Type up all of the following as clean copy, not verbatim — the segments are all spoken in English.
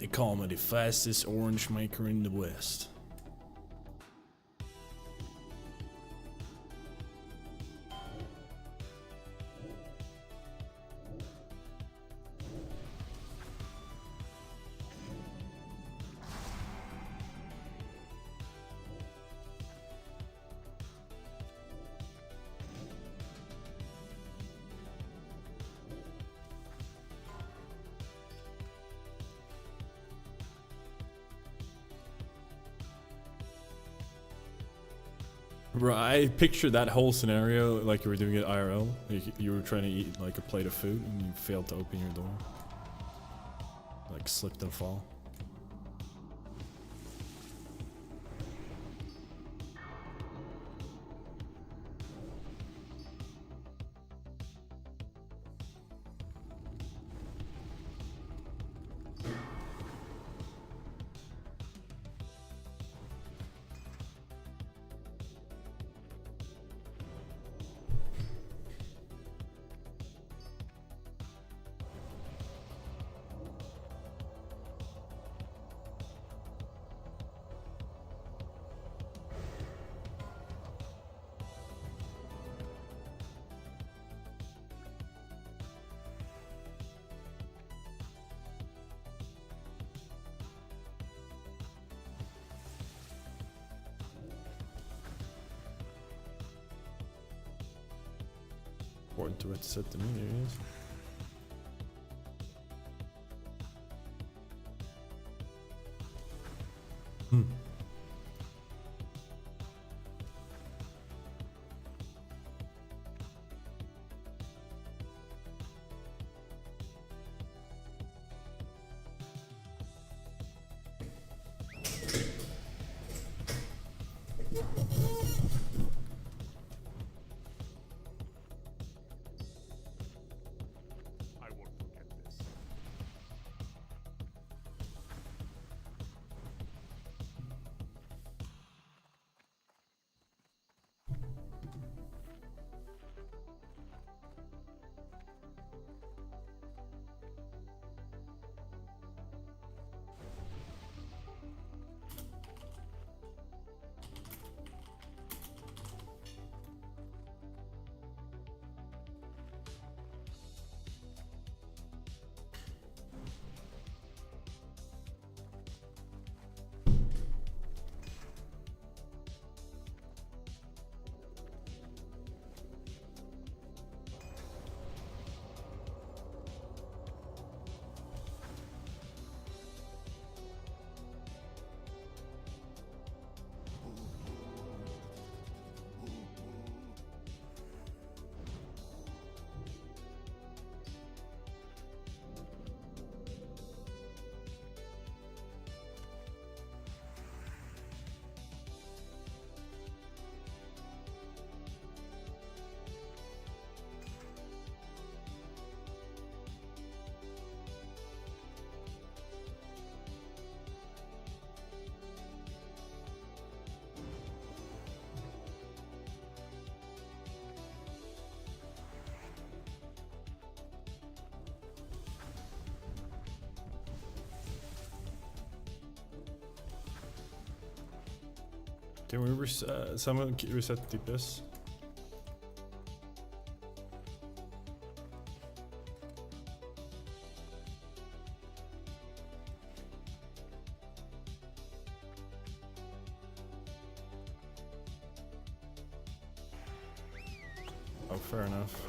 They call me the fastest orange maker in the West. Bro, I picture that whole scenario like you were doing it IRL. You were trying to eat like a plate of food and you failed to open your door. Like slipped and fall. Important to it to set the meter, yes. Can we someone reset the DPS? Oh, fair enough.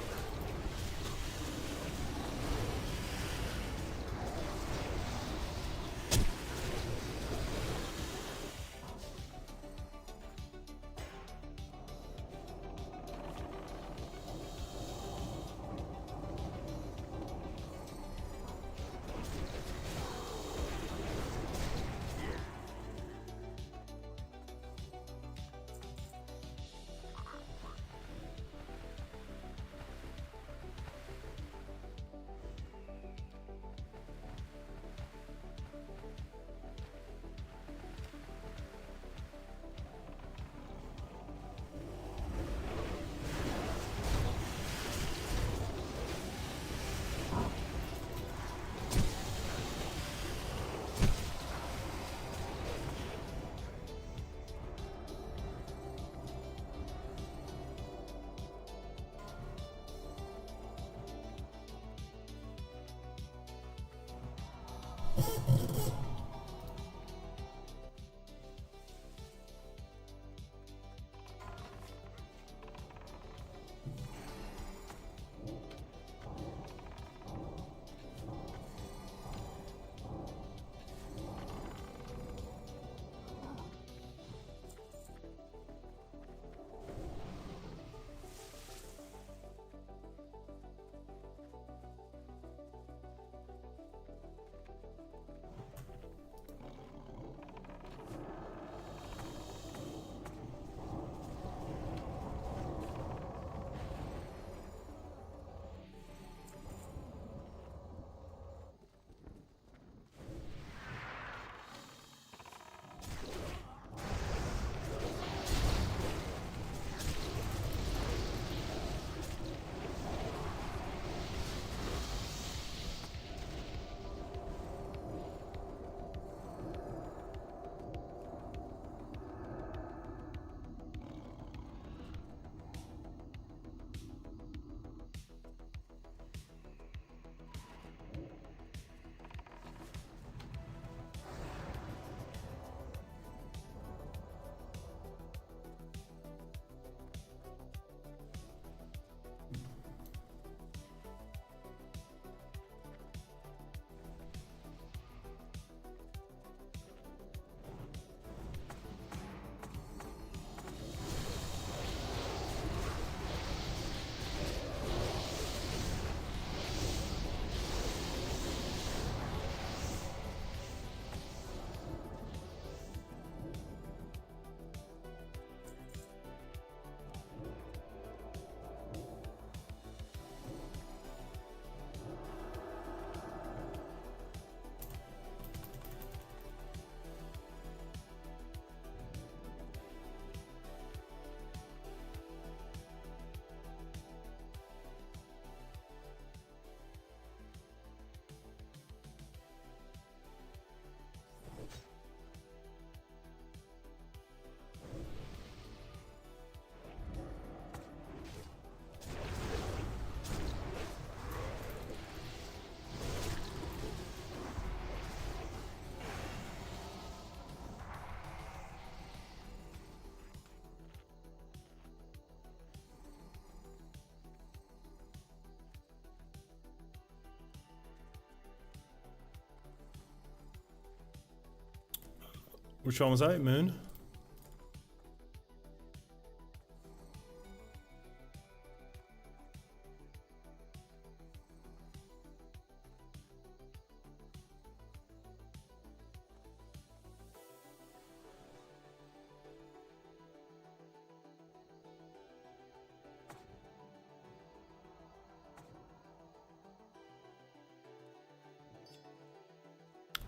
Which one was that, Moon?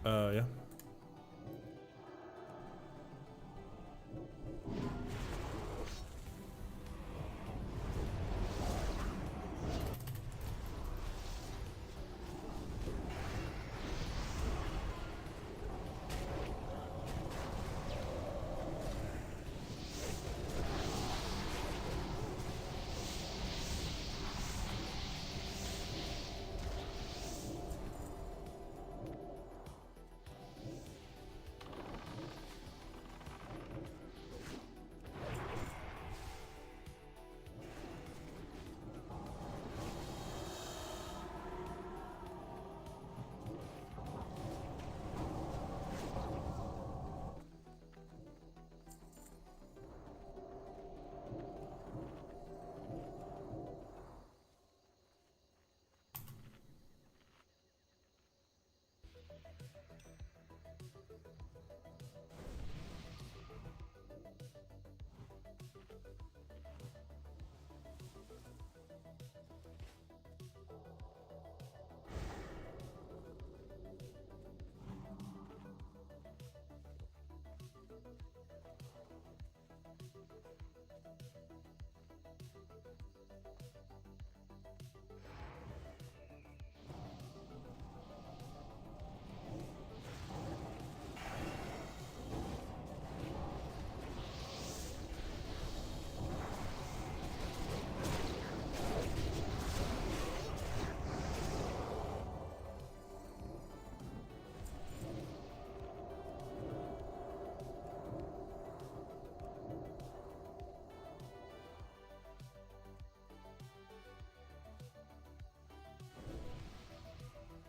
Yeah.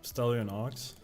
Stallion Ox.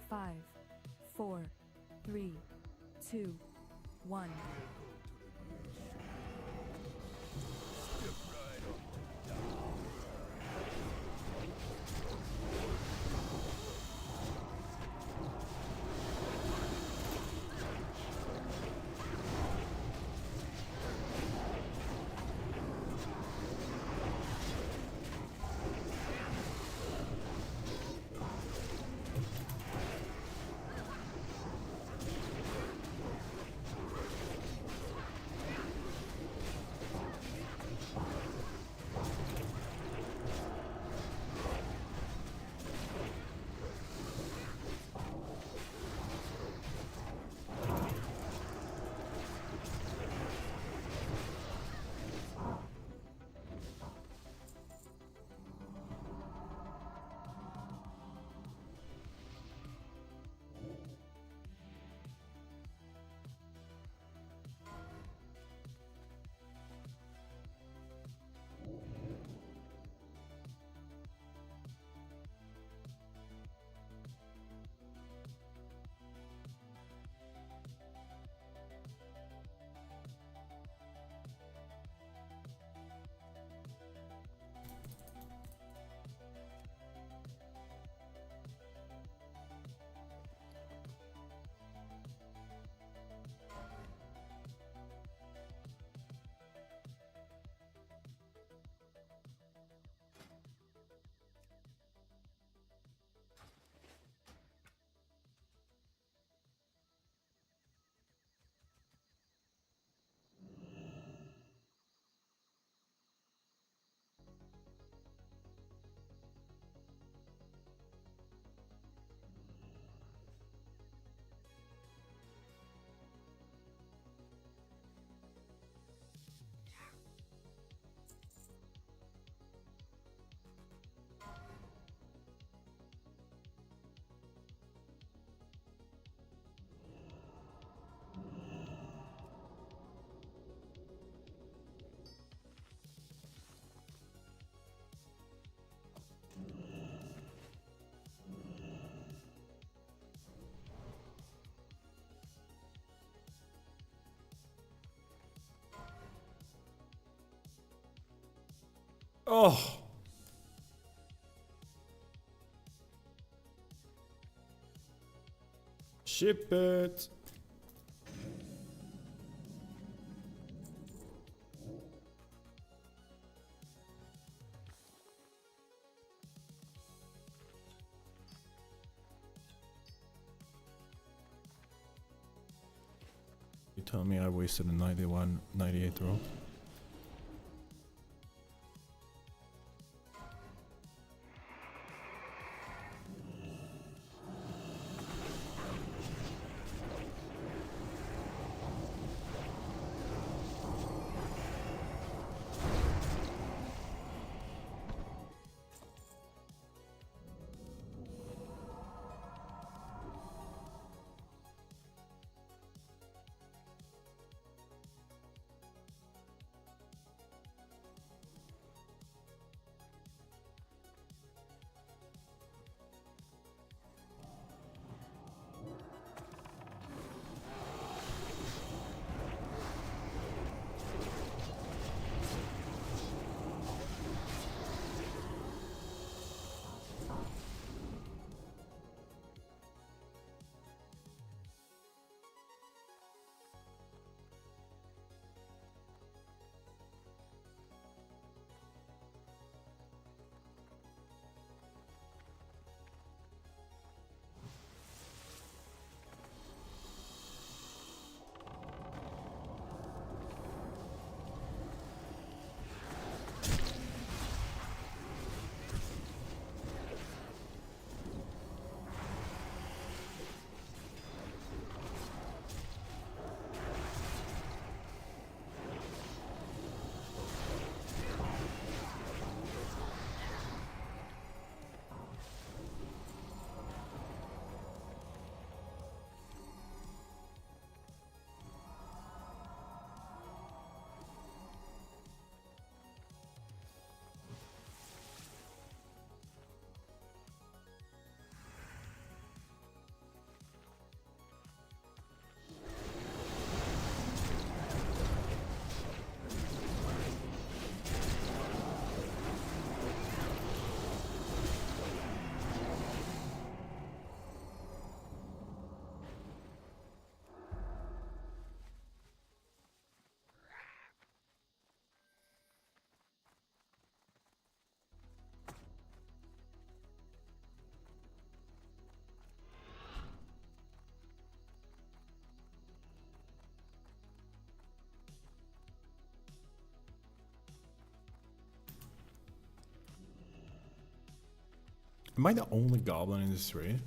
Five, 4, 3, 2, 1. Oh! Ship it! tell me I wasted a 91, 98 throw? Am I the only goblin in this raid?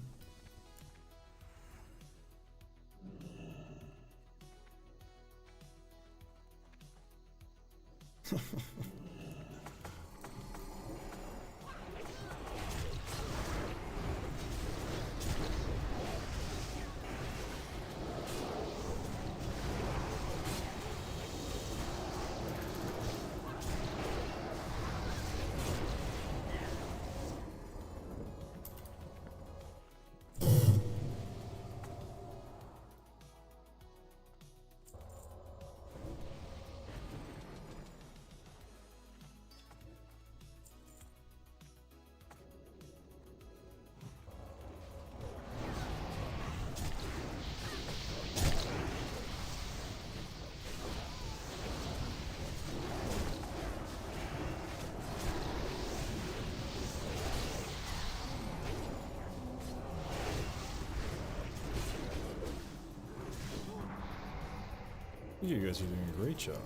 You guys are doing a great job.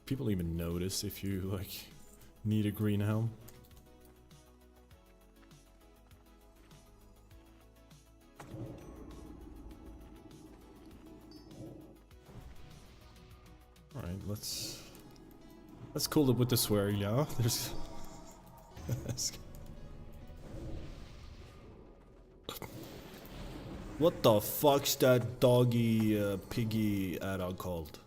People even notice if you like need a green helm. All right, let's cool it with the swear, yeah. There's what the fuck's that doggy piggy add-on called?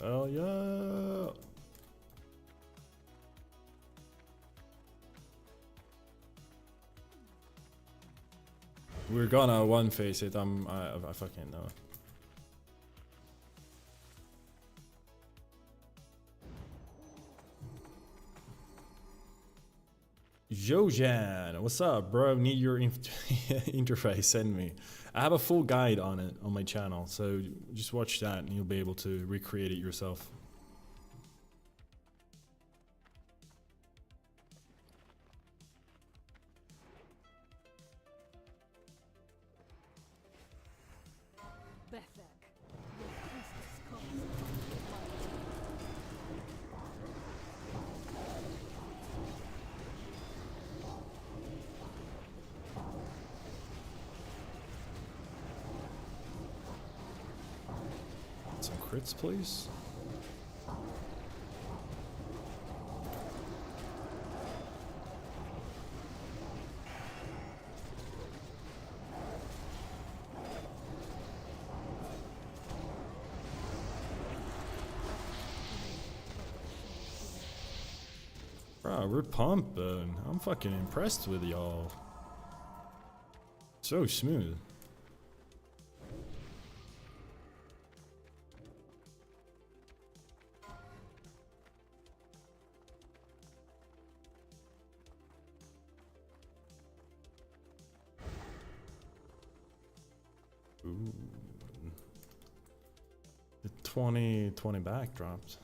Oh yeah. We're gonna one face it. I fucking know. Jojan, what's up, bro? Need your interface? Send me. I have a full guide on it on my channel, so just watch that and you'll be able to recreate it yourself. Some crits, please. Bro, we're pumping. I'm fucking impressed with y'all. So smooth. Ooh. The 20 back dropped.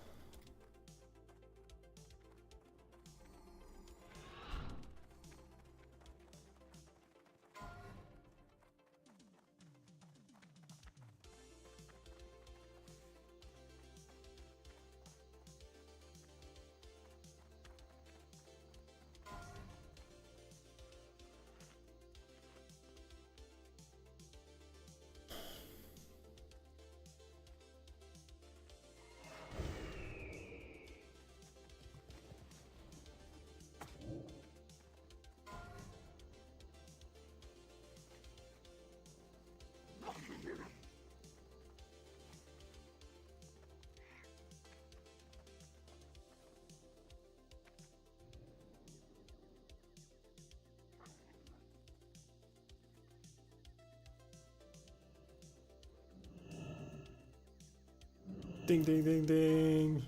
Ding ding ding ding.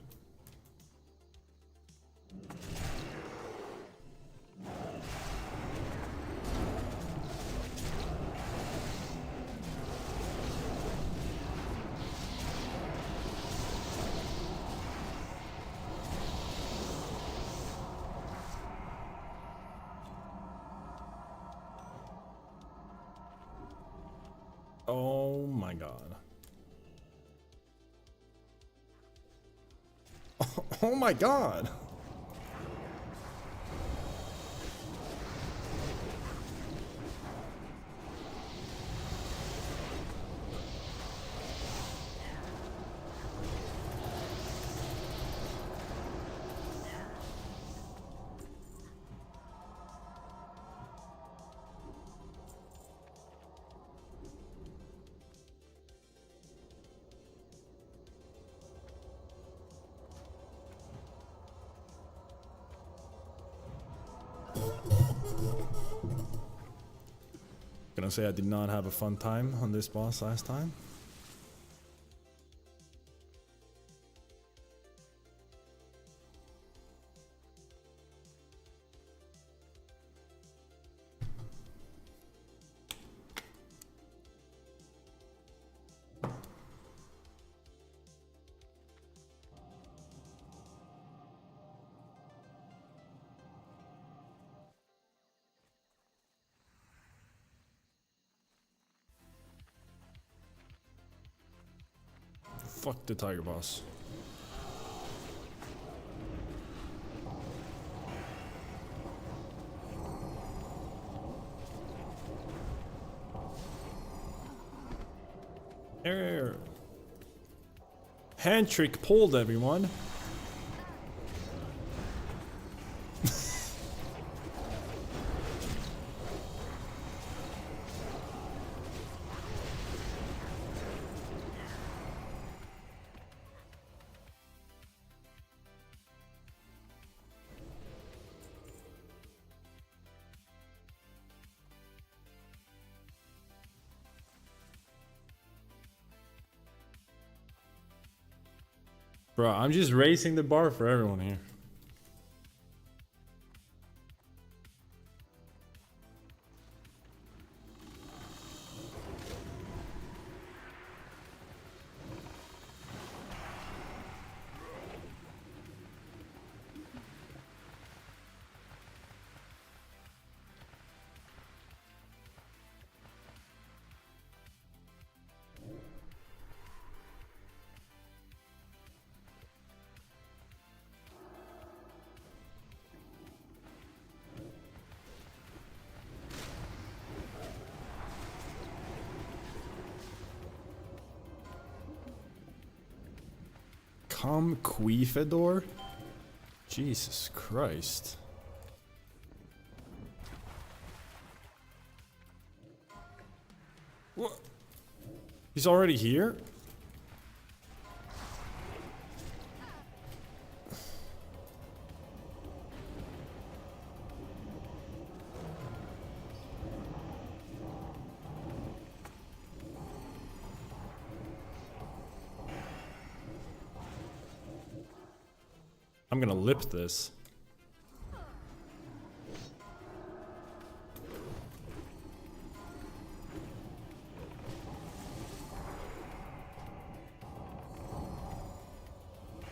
Oh my god. Oh my god. Gonna say I did not have a fun time on this boss last time. Fuck the tiger boss. Err. Hand trick pulled, everyone. Bro, I'm just raising the bar for everyone here. Come Queefador? Jesus Christ. What? He's already here? I'm gonna lip this.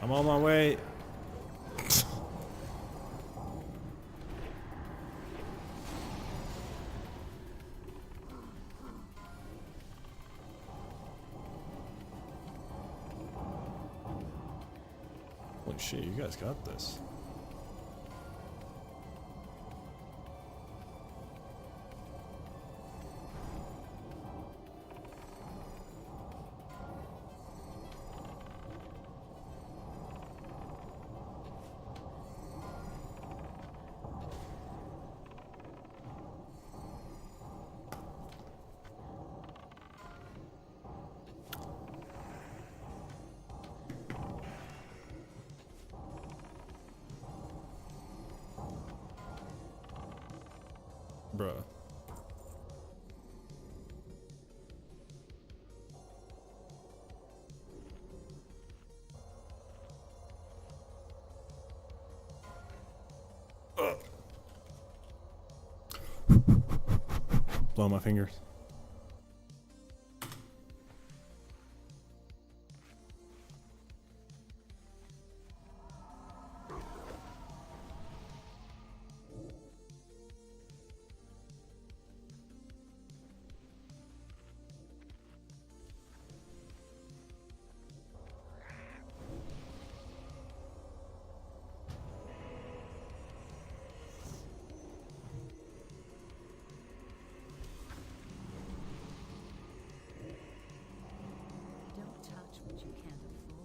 I'm on my way. Holy shit, you guys got this. Bruh. Blow my fingers. Don't touch what you can't afford.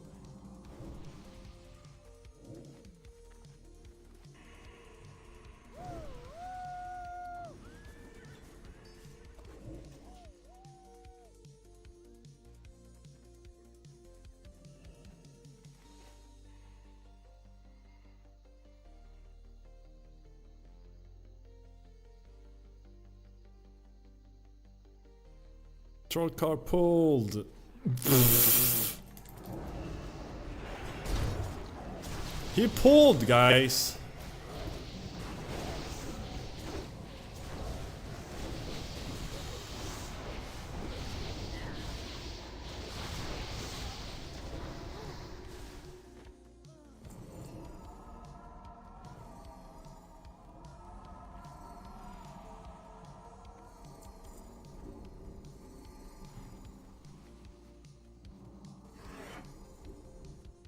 Troll car pulled. He pulled, guys.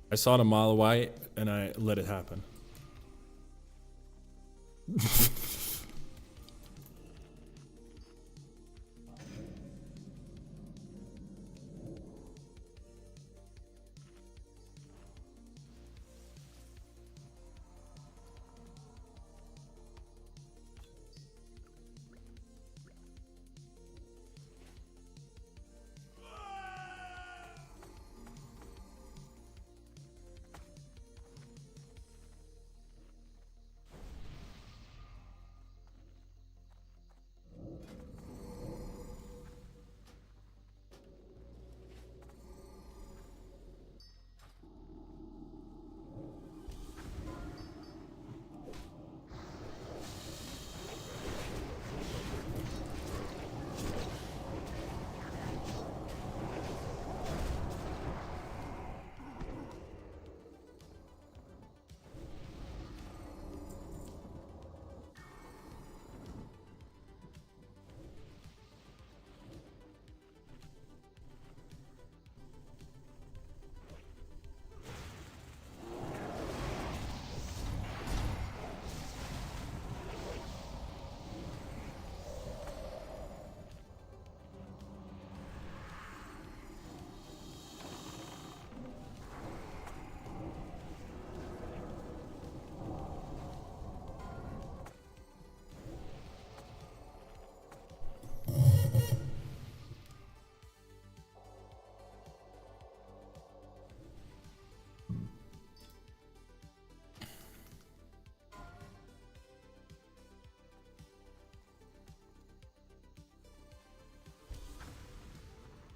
I saw it a mile away and I let it happen.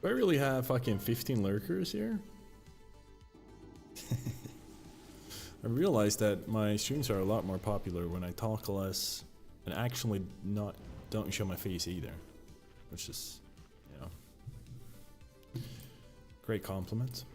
Do I really have fucking 15 lurkers here? I realized that my streams are a lot more popular when I talk less and actually don't show my face either, which is, you know, great compliment.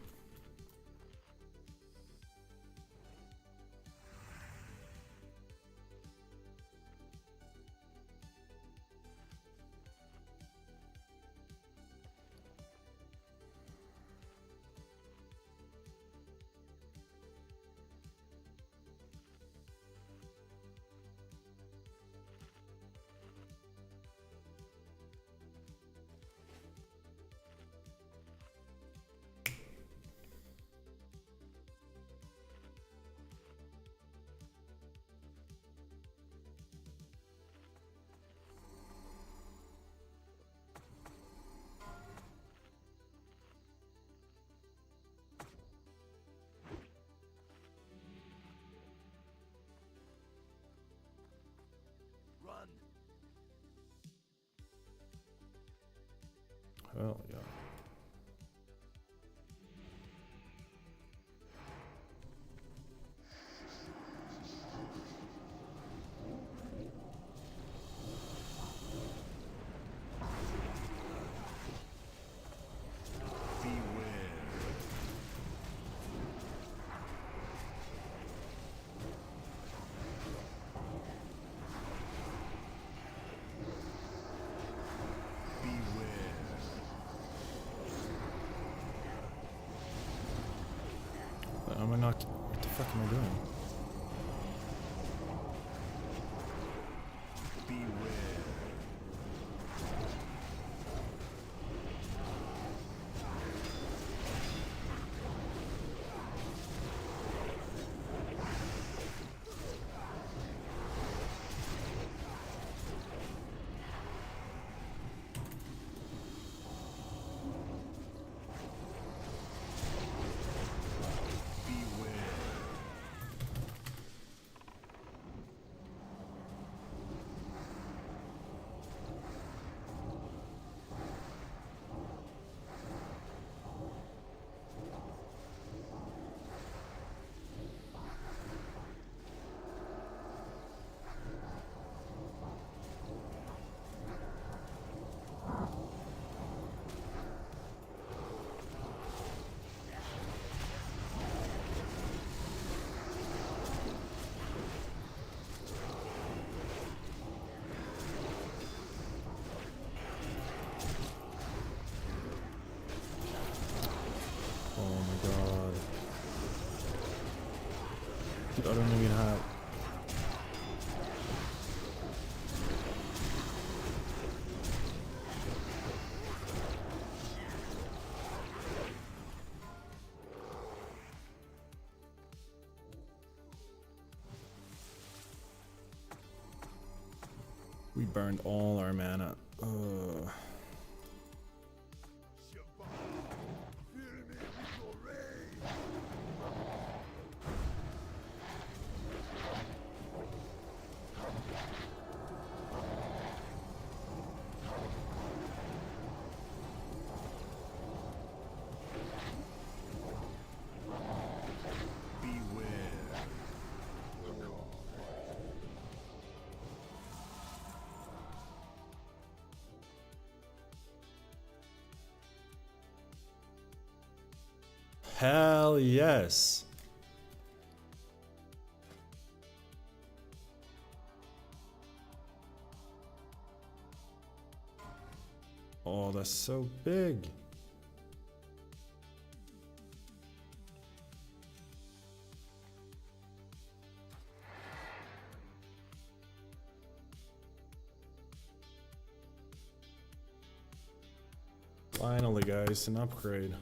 Well, yeah. Am I not? What the fuck am I doing? I don't even have. We burned all our mana. Hell yes. Oh, that's so big. Finally, guys, an upgrade.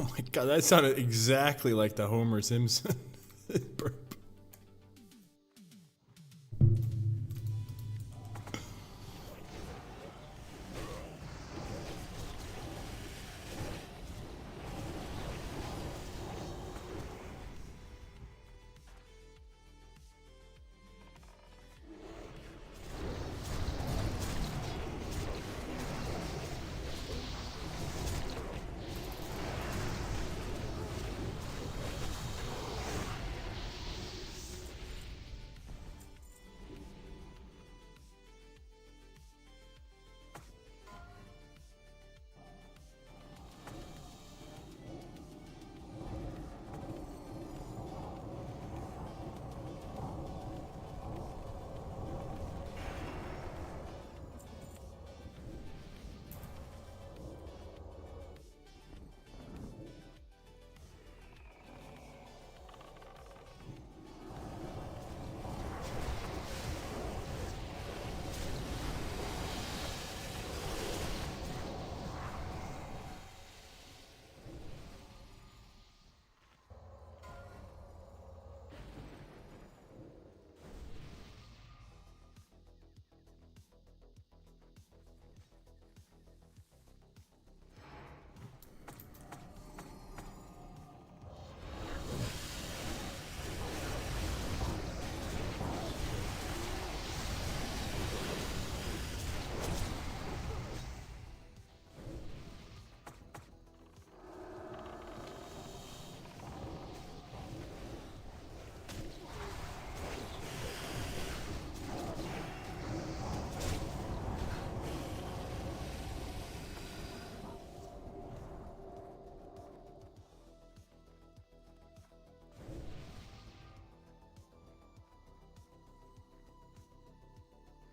Oh my god, that sounded exactly like the Homer Simpson burp.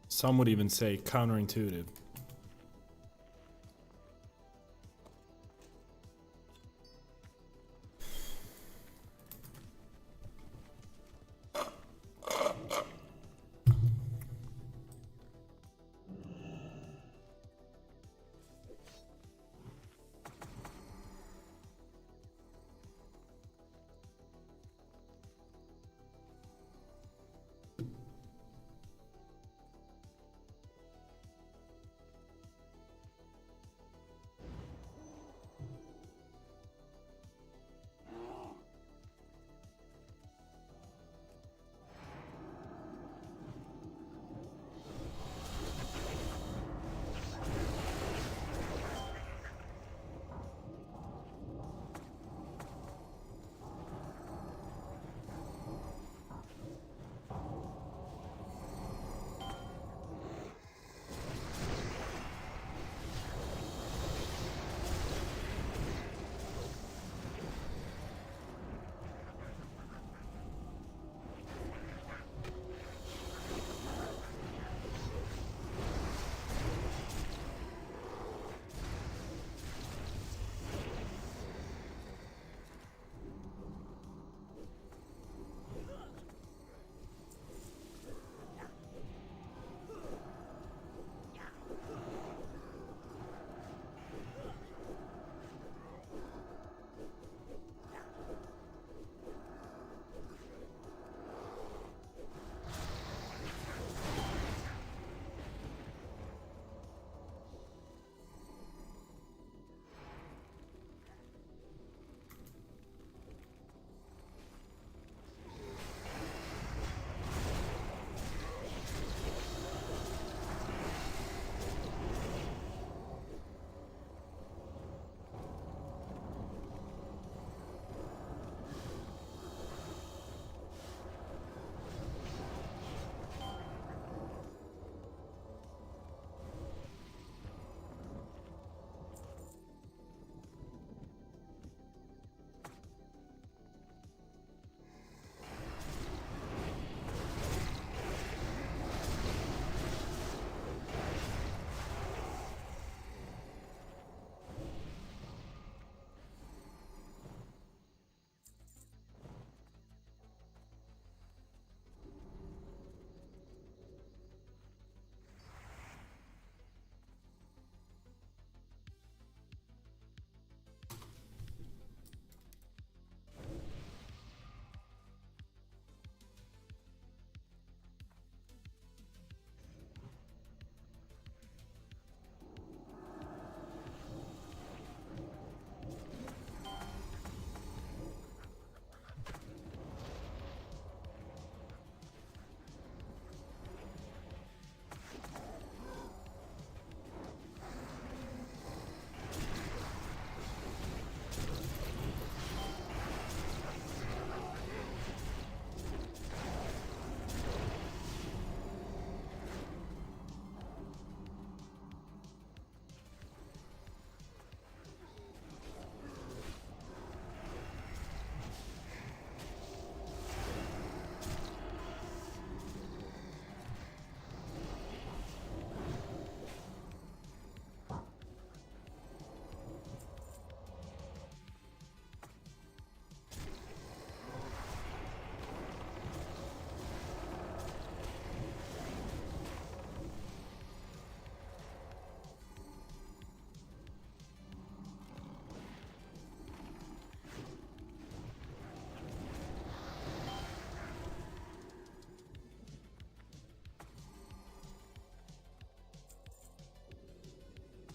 Some would even say counterintuitive.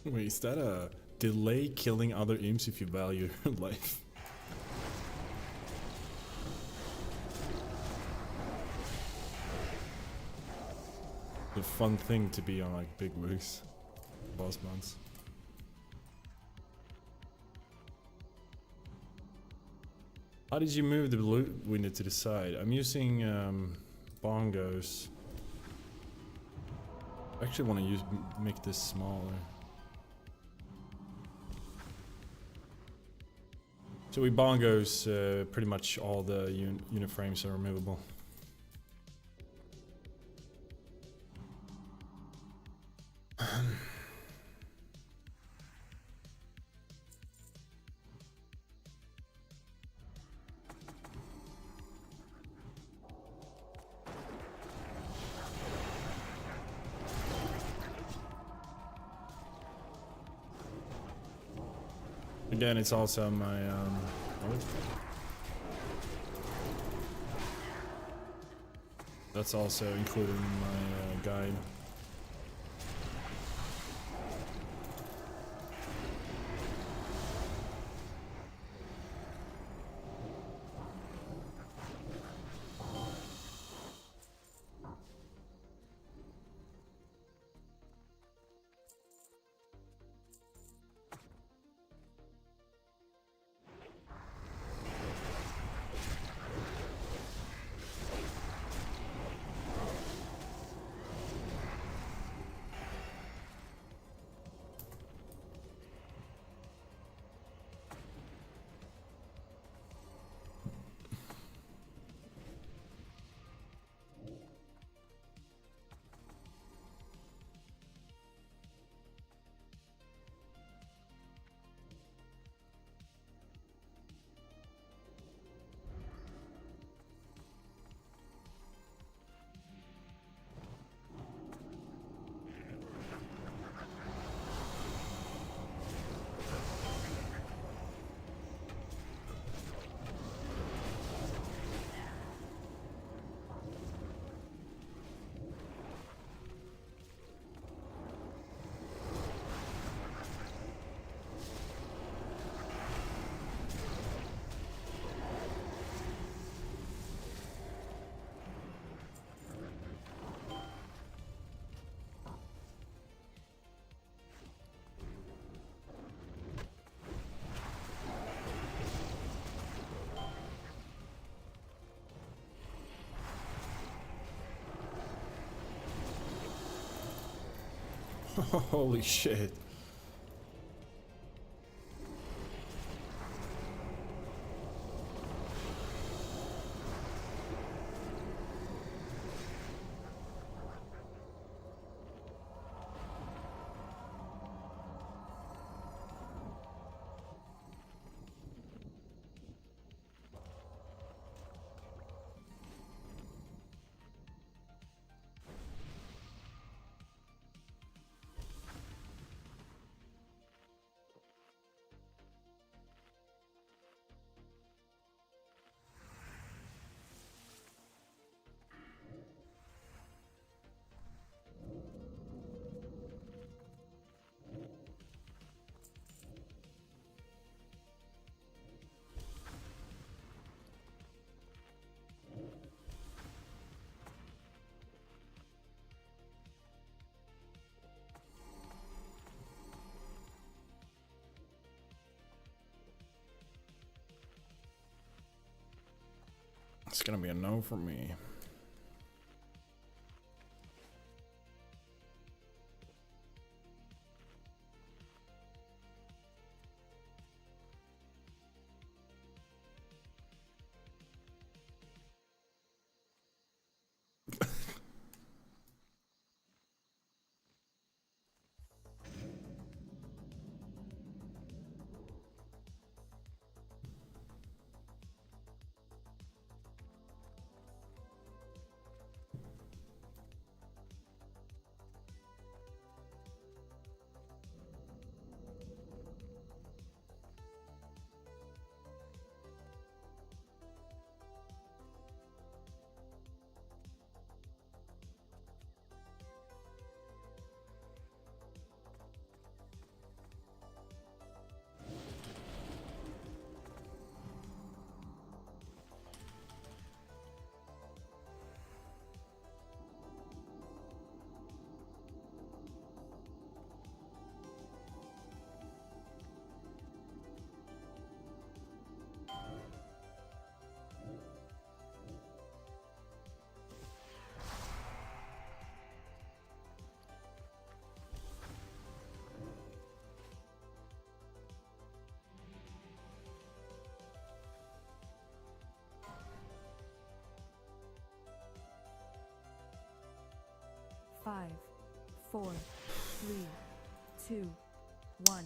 Wait, is that a delay killing other imps if you value your life? The fun thing to be on like big wigs, boss mounts. How did you move the blue window to the side? I'm using bongos. I actually want to make this smaller. So with bongos, pretty much all the unit frames are removable. Again, it's also my that's also included in my guide. Holy shit. It's gonna be a no for me. 4, 3, 2, 1.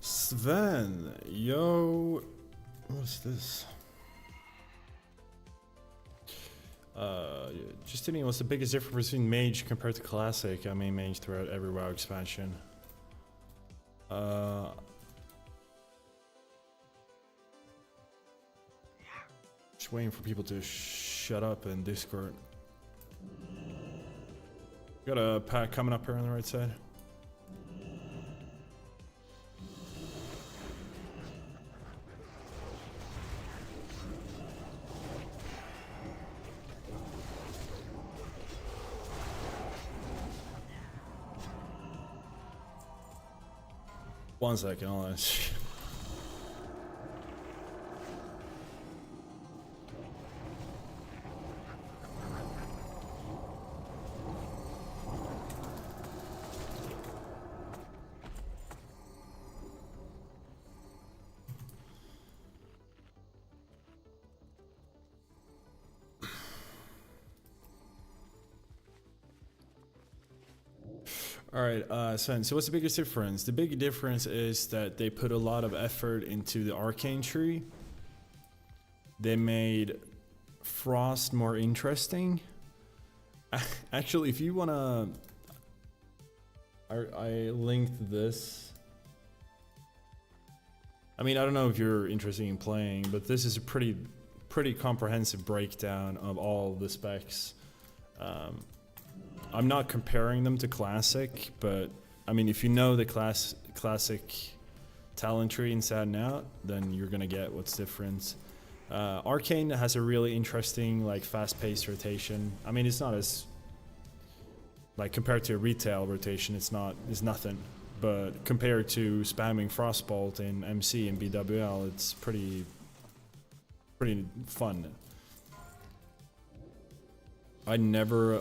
Sven, yo, what's this? Just thinking, what's the biggest difference between Mage compared to Classic? I mean, Mage throughout every WoW expansion. Just waiting for people to shut up in Discord. Got a pack coming up here on the right side. One second, hold on. Alright, so what's the biggest difference? The big difference is that they put a lot of effort into the Arcane tree. They made Frost more interesting. Actually, if you wanna... I linked this. I mean, I don't know if you're interested in playing, but this is a pretty comprehensive breakdown of all the specs. I'm not comparing them to Classic, but I mean, if you know the Classic talent tree inside and out, then you're gonna get what's different. Arcane has a really interesting, like, fast-paced rotation. I mean, it's not as, like, compared to a retail rotation, it's nothing. But compared to spamming Frostbolt in MC and BWL, it's pretty fun. I never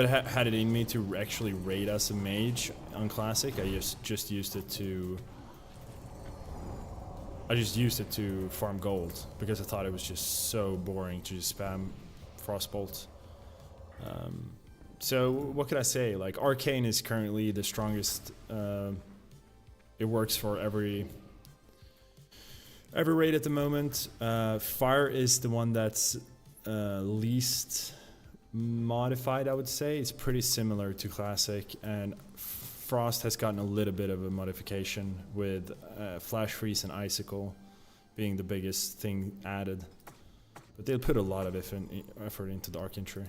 had it in me to actually raid as a mage on Classic. I just used it to farm gold because I thought it was just so boring to just spam Frostbolt. So what could I say? Like, Arcane is currently the strongest. It works for every raid at the moment. Fire is the one that's least modified, I would say. It's pretty similar to Classic, and Frost has gotten a little bit of a modification with Flash Freeze and Icicle being the biggest thing added. But they'll put a lot of effort into the Arcane tree.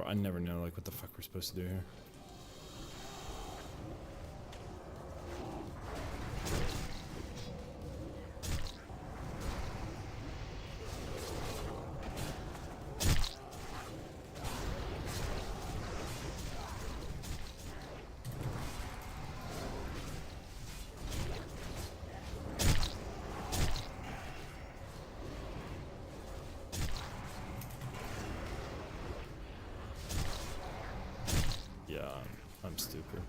I never know, like, what the fuck we're supposed to do here. stupid.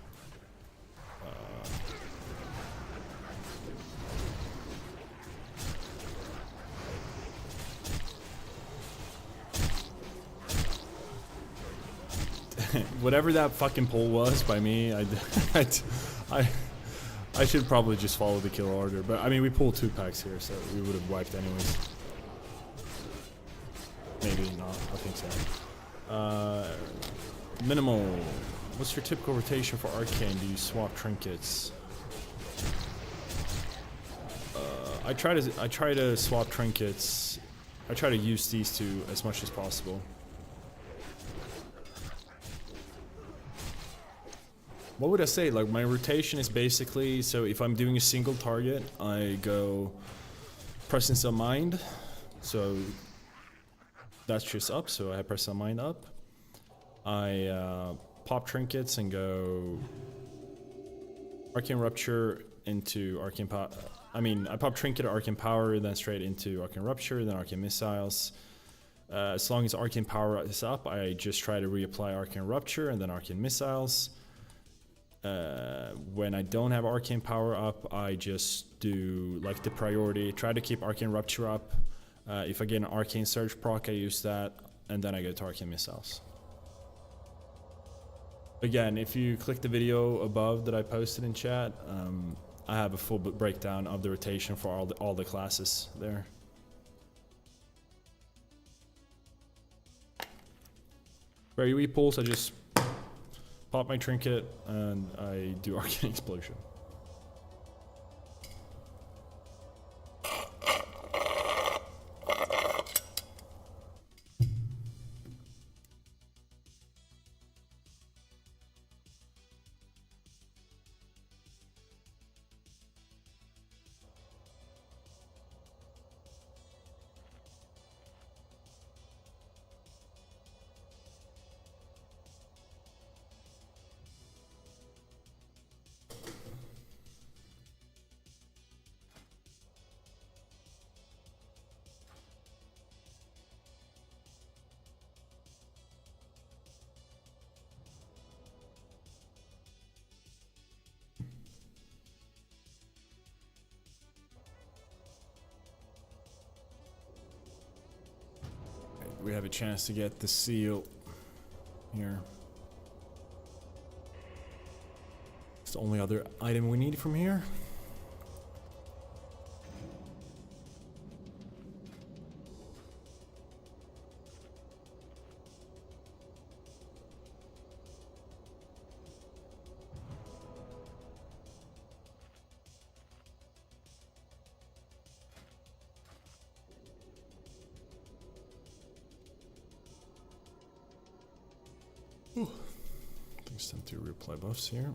Whatever that fucking pull was by me, I should probably just follow the kill order. But I mean, we pulled 2 packs here, so we would have wiped anyways. Maybe not. I think so. Minimal. What's your typical rotation for Arcane? Do you swap trinkets? I try to swap trinkets. I try to use these 2 as much as possible. What would I say? Like, my rotation is basically, so if I'm doing a single target, I go Presence of Mind. So that's just up, so I have Presence of Mind up. I pop trinkets and go Arcane Rupture into Arcane Power. I mean, I pop Trinket, Arcane Power, then straight into Arcane Rupture, then Arcane Missiles. As long as Arcane Power is up, I just try to reapply Arcane Rupture and then Arcane Missiles. When I don't have Arcane Power up, I just do like the priority, try to keep Arcane Rupture up. If I get an Arcane Surge proc, I use that, and then I go to Arcane Missiles. Again, if you click the video above that I posted in chat, I have a full breakdown of the rotation for all the classes there. For AoE pulls, I just pop my trinket and I do Arcane Explosion. We have a chance to get the seal here. It's the only other item we need from here. Things tend to reapply buffs here.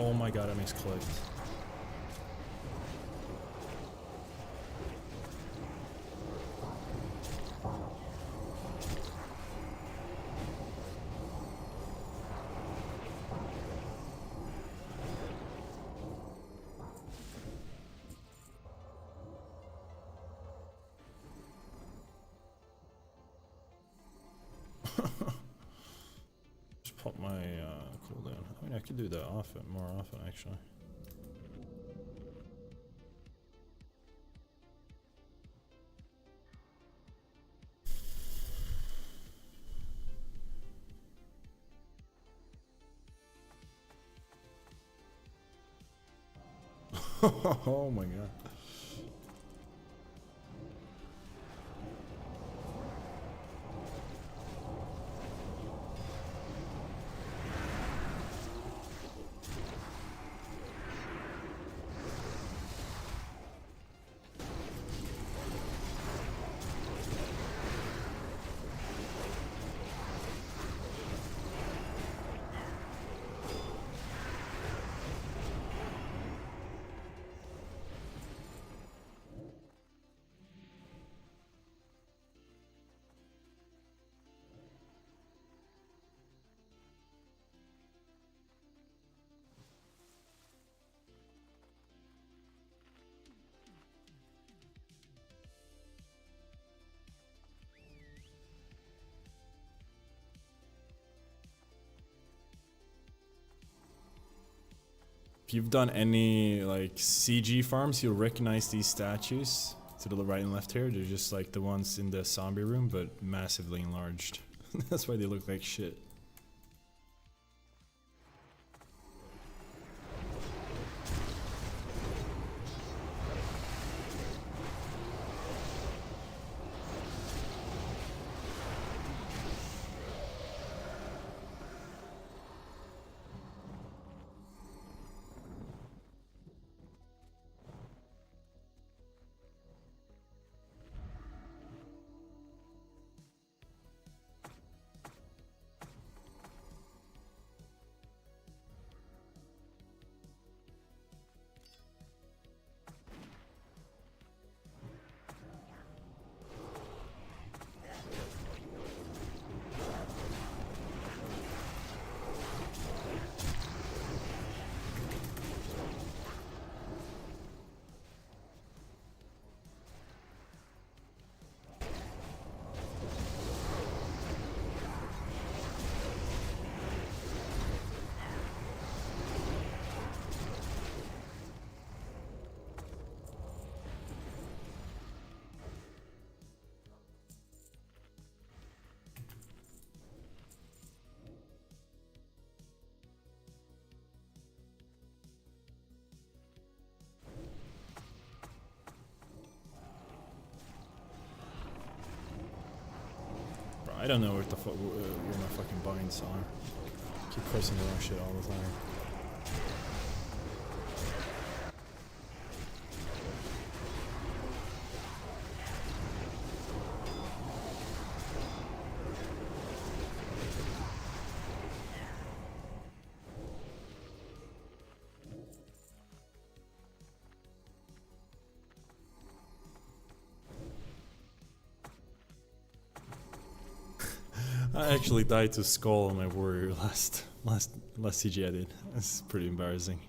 Oh my god, I misclicked. Just pop my cooldown. I mean, I could do that often, more often actually. Oh my god. If you've done any like CG farms, you'll recognize these statues to the right and left here. They're just like the ones in the zombie room, but massively enlarged. That's why they look like shit. I don't know what the fuck where my fucking binds are. Keep pressing the wrong shit all the time. I actually died to skull on my warrior last CG I did. That's pretty embarrassing.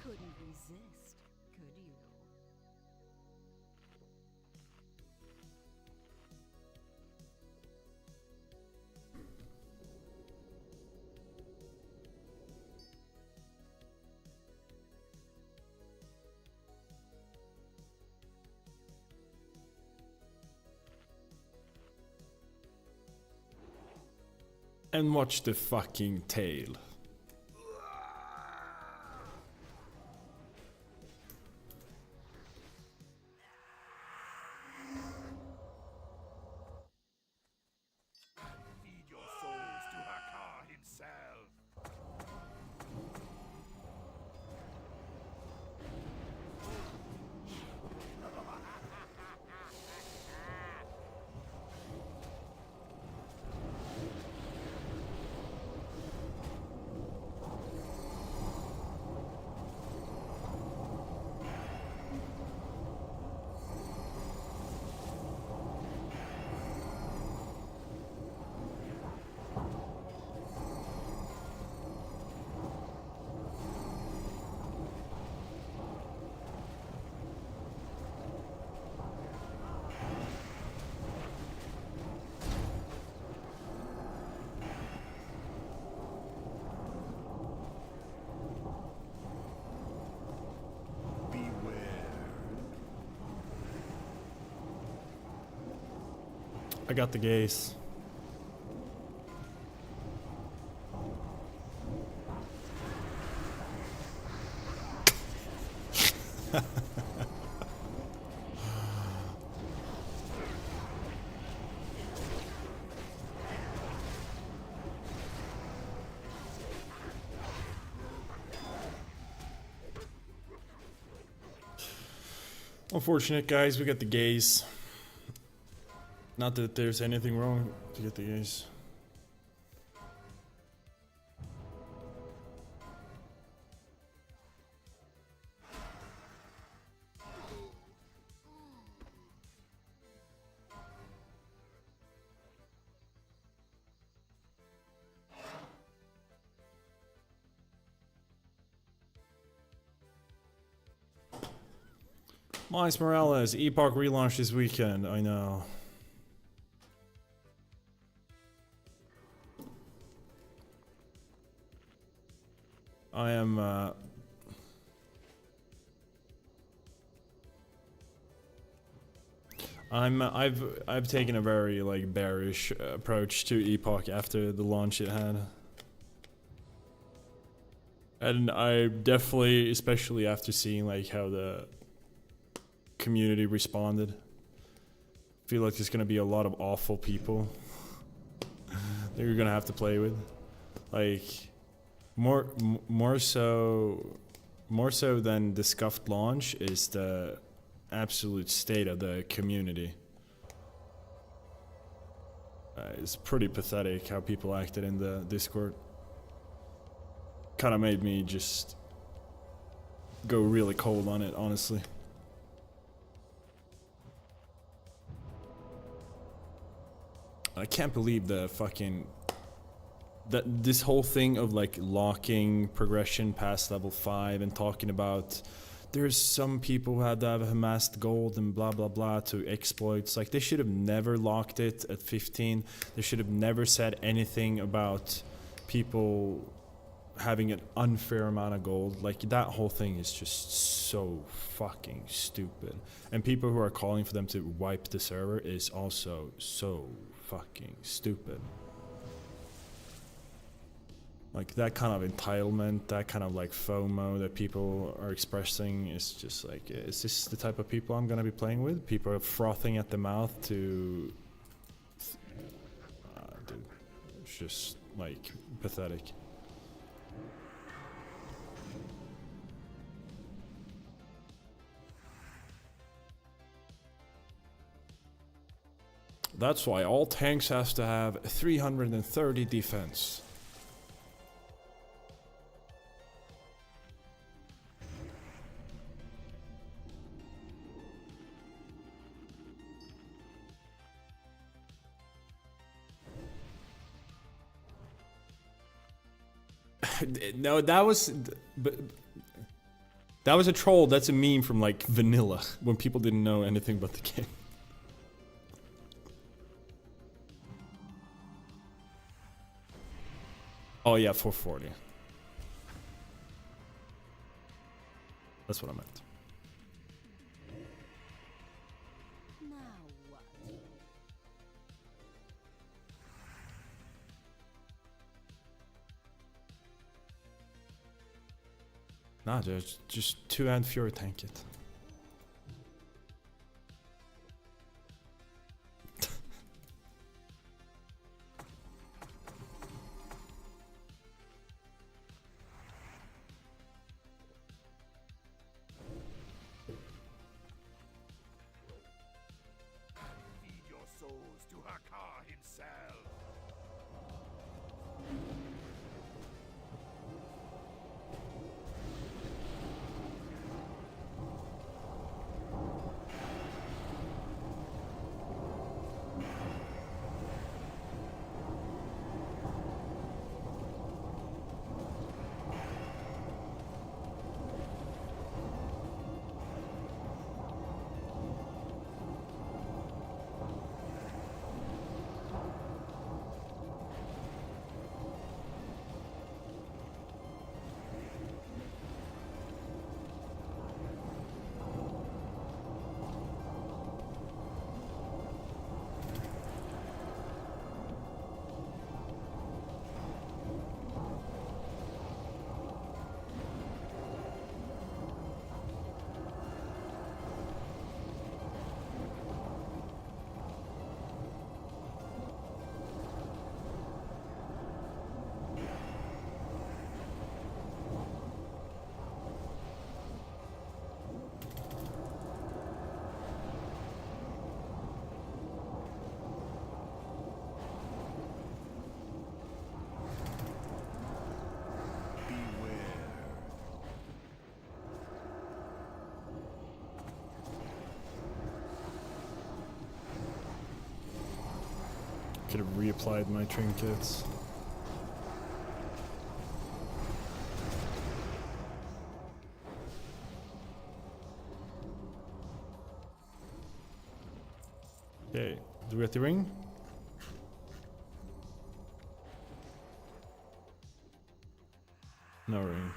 Couldn't resist, could you? and watch the fucking tail. Feed your souls to Arcane himself. I got the gaze. Unfortunate, guys, we got the gaze. Not that there's anything wrong to get the gaze. Miles Morales, Epoch relaunch this weekend, I know. I am I've taken a very like bearish approach to Epoch after the launch it had. And I definitely, especially after seeing like how the community responded, feel like there's gonna be a lot of awful people that you're gonna have to play with. Like more so than the scuffed launch is the absolute state of the community. It's pretty pathetic how people acted in the Discord. Kind of made me just go really cold on it, honestly. I can't believe the fucking this whole thing of like locking progression past level 5 and talking about there's some people who had to have amassed gold and blah blah blah to exploits. Like they should have never locked it at 15. They should have never said anything about people having an unfair amount of gold. Like that whole thing is just so fucking stupid. And people who are calling for them to wipe the server is also so fucking stupid. Like that kind of entitlement, that kind of like FOMO that people are expressing is just like, is this the type of people I'm gonna be playing with? People are frothing at the mouth to... dude, it's just like pathetic. That's why all tanks has to have 330 defense. No, that was a troll. That's a meme from like vanilla when people didn't know anything about the game. Oh yeah, 440. That's what I meant. Now what? Nah, just 2-hand Fury tank it. Feed your souls to Hakar himself. Could have reapplied my trinkets. Okay, do we get the ring? No ring.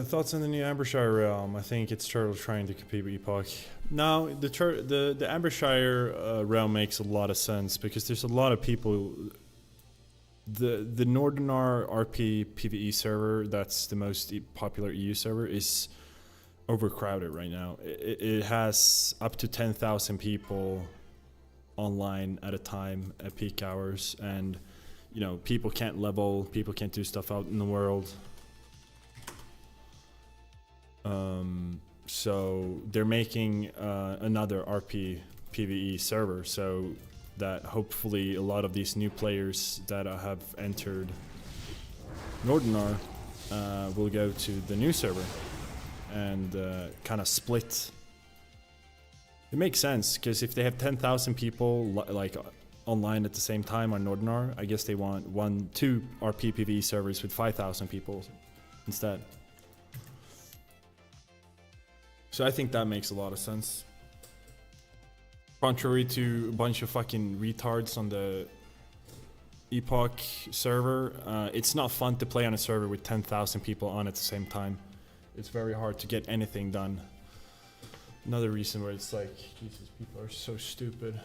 Thoughts on the new Ambershire realm? I think it's Turtle trying to compete with Epoch. Now, the Ambershire realm makes a lot of sense because there's a lot of people. The Northernar RP PvE server, that's the most popular EU server, is overcrowded right now. It has up to 10,000 people online at a time at peak hours, and you know, people can't level, people can't do stuff out in the world. So they're making another RP PvE server so that hopefully a lot of these new players that have entered Northernar will go to the new server and kind of split. It makes sense because if they have 10,000 people like online at the same time on Northernar, I guess they want two RP PvE servers with 5,000 people instead. So I think that makes a lot of sense. Contrary to a bunch of fucking retards on the Epoch server, it's not fun to play on a server with 10,000 people on at the same time. It's very hard to get anything done. Another reason where it's like, Jesus, people are so stupid.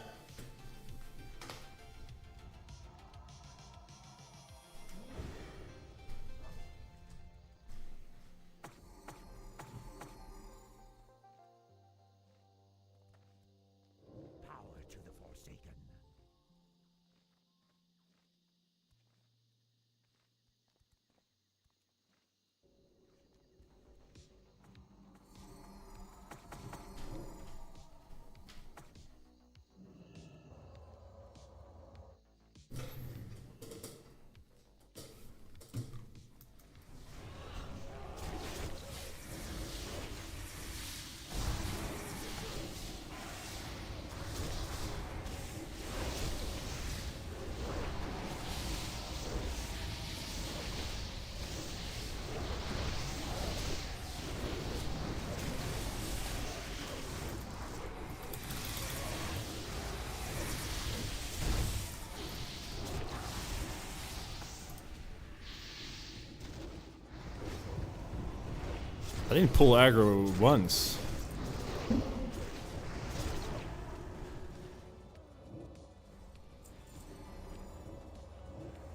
I didn't pull aggro once.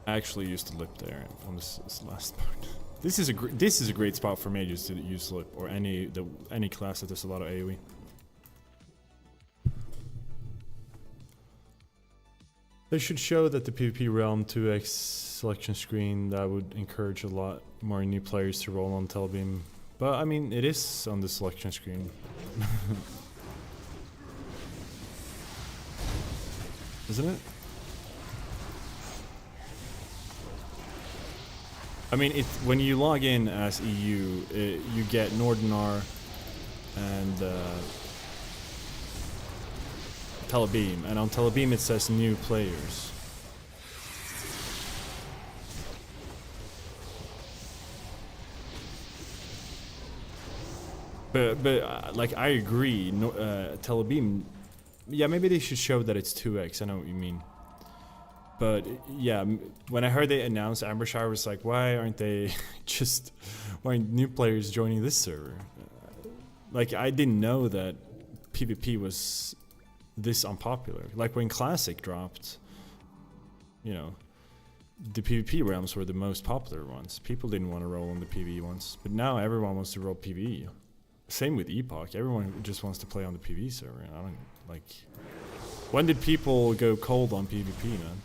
I actually used to lip there on this last part. This is a great spot for mages to use lip, or any class that does a lot of AoE. They should show that the PvP realm 2x selection screen. That would encourage a lot more new players to roll on Telebeam. But I mean, it is on the selection screen. Isn't it? I mean, when you log in as EU, you get Nordinar and Telebeam, and on Telebeam it says new players. But like, I agree, Telebeam, yeah, maybe they should show that it's 2x, I know what you mean. But yeah, when I heard they announced Ambershire, I was like, why aren't new players joining this server? Like, I didn't know that PvP was this unpopular. Like, when Classic dropped, you know, the PvP realms were the most popular ones. People didn't want to roll on the PvE ones, but now everyone wants to roll PvE. Same with Epoch. Everyone just wants to play on the PvE server. I don't, like, when did people go cold on PvP, man?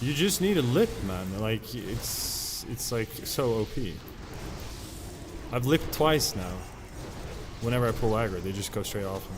You just need a lip, man. Like, it's like so OP. I've lipped twice now. Whenever I pull aggro, they just go straight off me.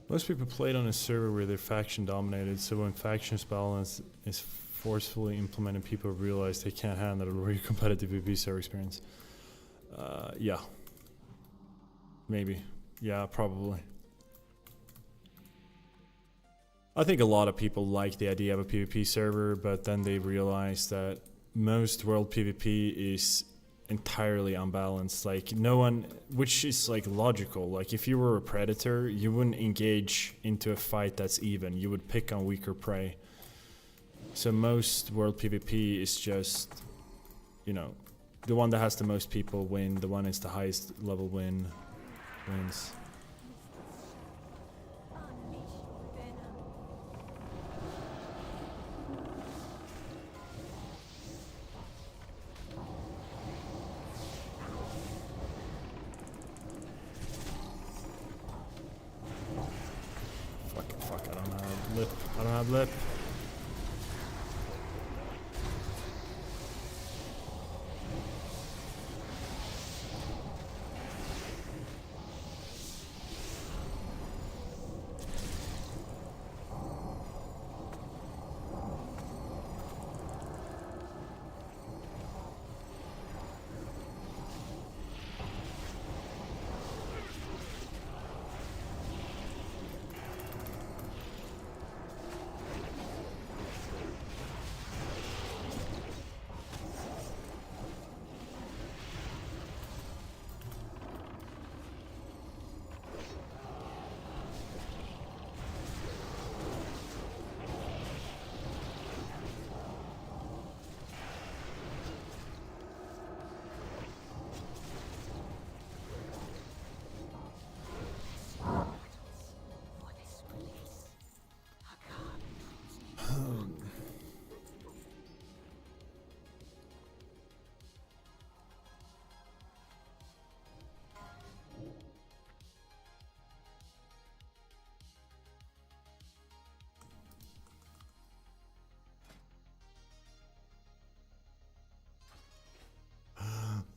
Most people played on a server where they're faction dominated, so when factions balance is forcefully implemented, people realize they can't handle a real competitive PvP server experience. Yeah. Maybe. Yeah, probably. I think a lot of people like the idea of a PvP server, but then they realize that most world PvP is entirely unbalanced. Like, no one, which is like logical. Like, if you were a predator, you wouldn't engage into a fight that's even. You would pick on weaker prey. So most world PvP is just, you know, the one that has the most people win, the one is the highest level wins. Fuck, I don't have lip.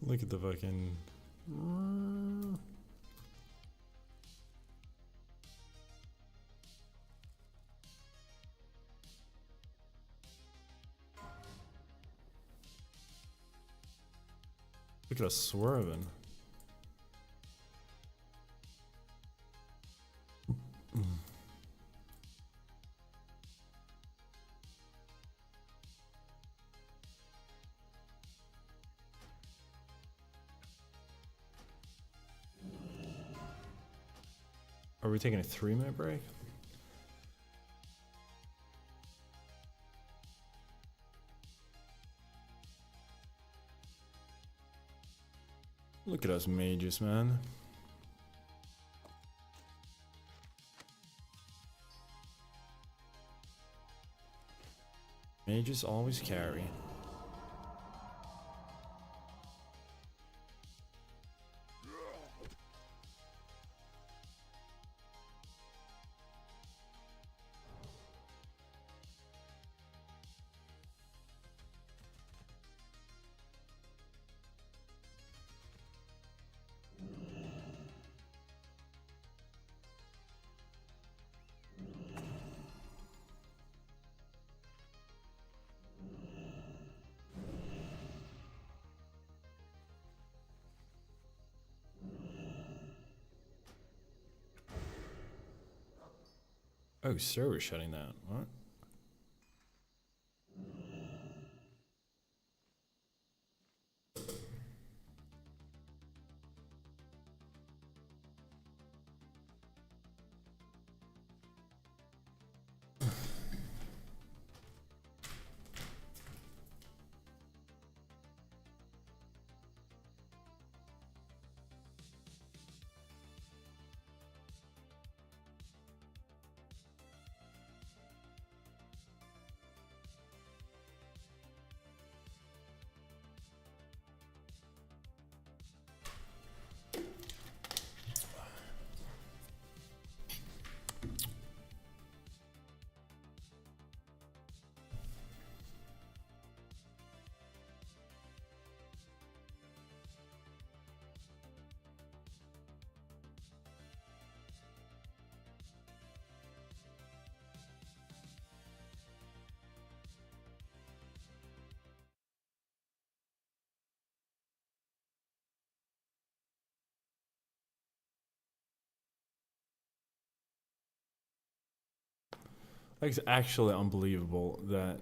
Look at the fucking. Look at us swerving. Are we taking a 3-minute break? Look at us mages, man. Mages always carry. Oh, server shutting down. What? Like, it's actually unbelievable that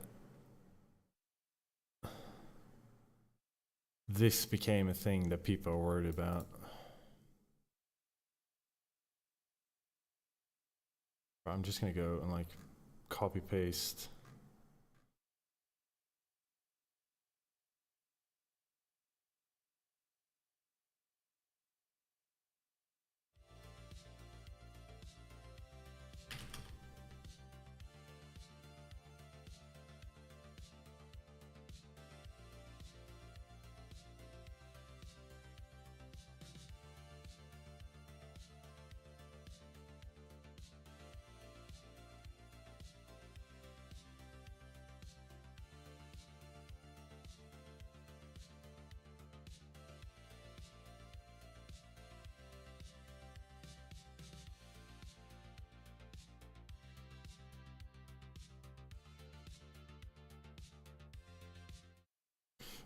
this became a thing that people are worried about. I'm just gonna go and like copy paste.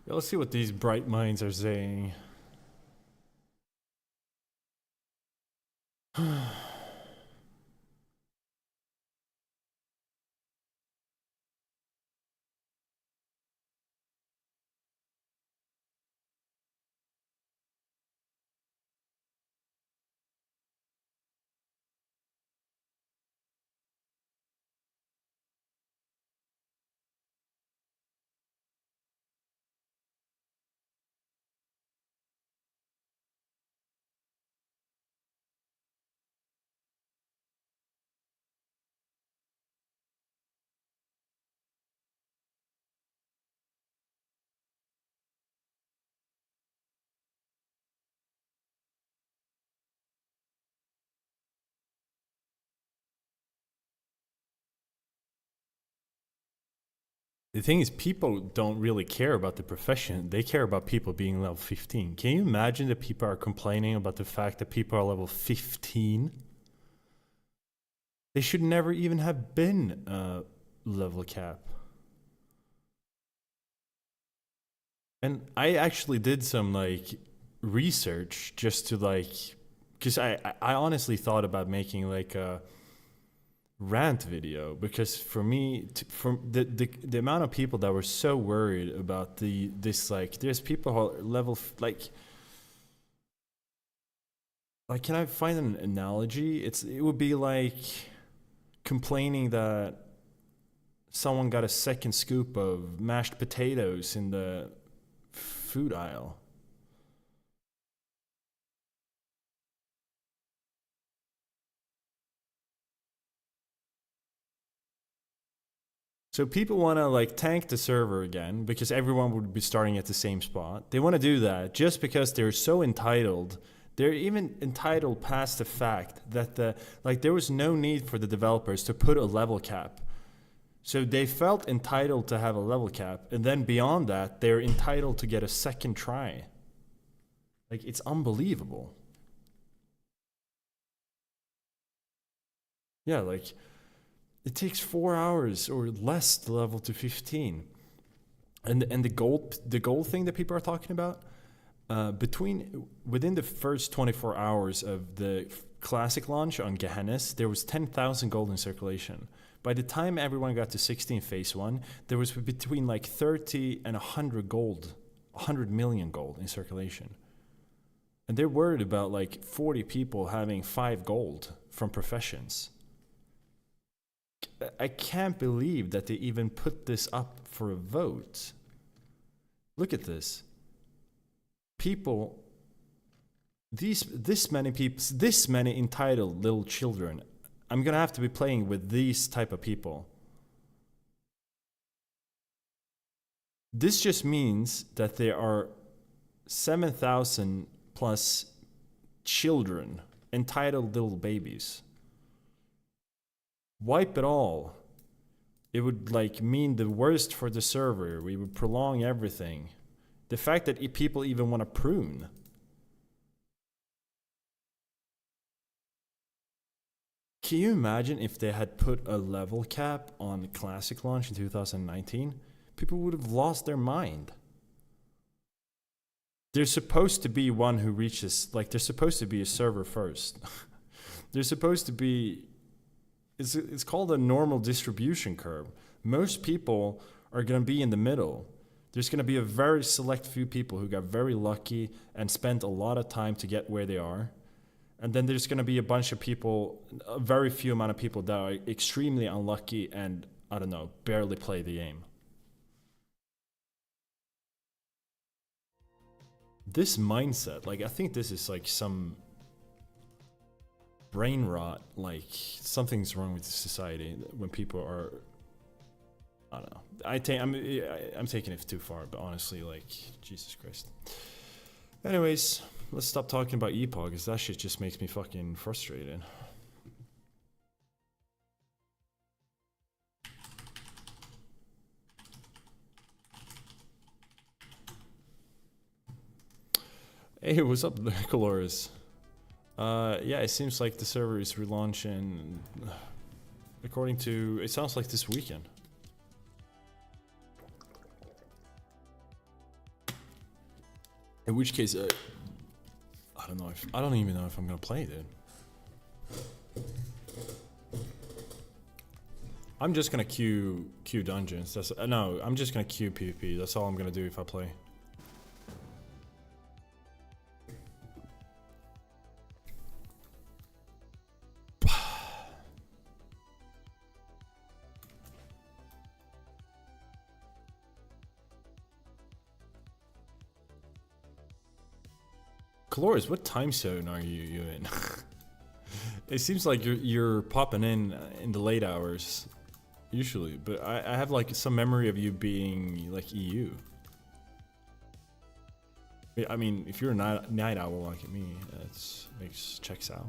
Yeah, let's see what these bright minds are saying. The thing is, people don't really care about the profession. They care about people being level 15. Can you imagine that people are complaining about the fact that people are level 15? They should never even have been level cap. And I actually did some like research just to like, because I honestly thought about making like a rant video, because for me, from the amount of people that were so worried about this like, there's people who are level like can I find an analogy? It would be like complaining that someone got a second scoop of mashed potatoes in the food aisle. So people want to like tank the server again because everyone would be starting at the same spot. They want to do that just because they're so entitled. They're even entitled past the fact that there was no need for the developers to put a level cap. So they felt entitled to have a level cap, and then beyond that, they're entitled to get a second try. Like, it's unbelievable. Yeah, like, it takes 4 hours or less to level to 15. And the gold thing that people are talking about, within the first 24 hours of the classic launch on Gehennes, there was 10,000 gold in circulation. By the time everyone got to 16 phase 1, there was between like 30 and 100 gold, 100 million gold in circulation. And they're worried about like 40 people having 5 gold from professions. I can't believe that they even put this up for a vote. Look at this. People, this many entitled little children. I'm gonna have to be playing with these type of people. This just means that there are 7,000 plus children, entitled little babies. Wipe it all. It would like mean the worst for the server. We would prolong everything. The fact that people even want to prune. Can you imagine if they had put a level cap on Classic launch in 2019? People would have lost their mind. There's supposed to be one who reaches, like there's supposed to be a server first. There's supposed to be, it's called a normal distribution curve. Most people are going to be in the middle. There's going to be a very select few people who got very lucky and spent a lot of time to get where they are. And then there's going to be a bunch of people, a very few amount of people that are extremely unlucky and, I don't know, barely play the game. This mindset, like, I think this is like some brain rot, like something's wrong with society when people are, I don't know. I'm taking it too far, but honestly, like, Jesus Christ. Anyways, let's stop talking about Epoch, because that shit just makes me fucking frustrated. Hey, what's up, Caloris? Yeah, it seems like the server is relaunching, according to, it sounds like this weekend. In which case, I don't even know if I'm gonna play, dude. I'm just gonna queue dungeons. That's no, I'm just gonna queue PvP. That's all I'm gonna do if I play. Caloris, what time zone are you in? It seems like you're popping in the late hours, usually, but I have like some memory of you being like EU. I mean, if you're a night owl like me, that checks out.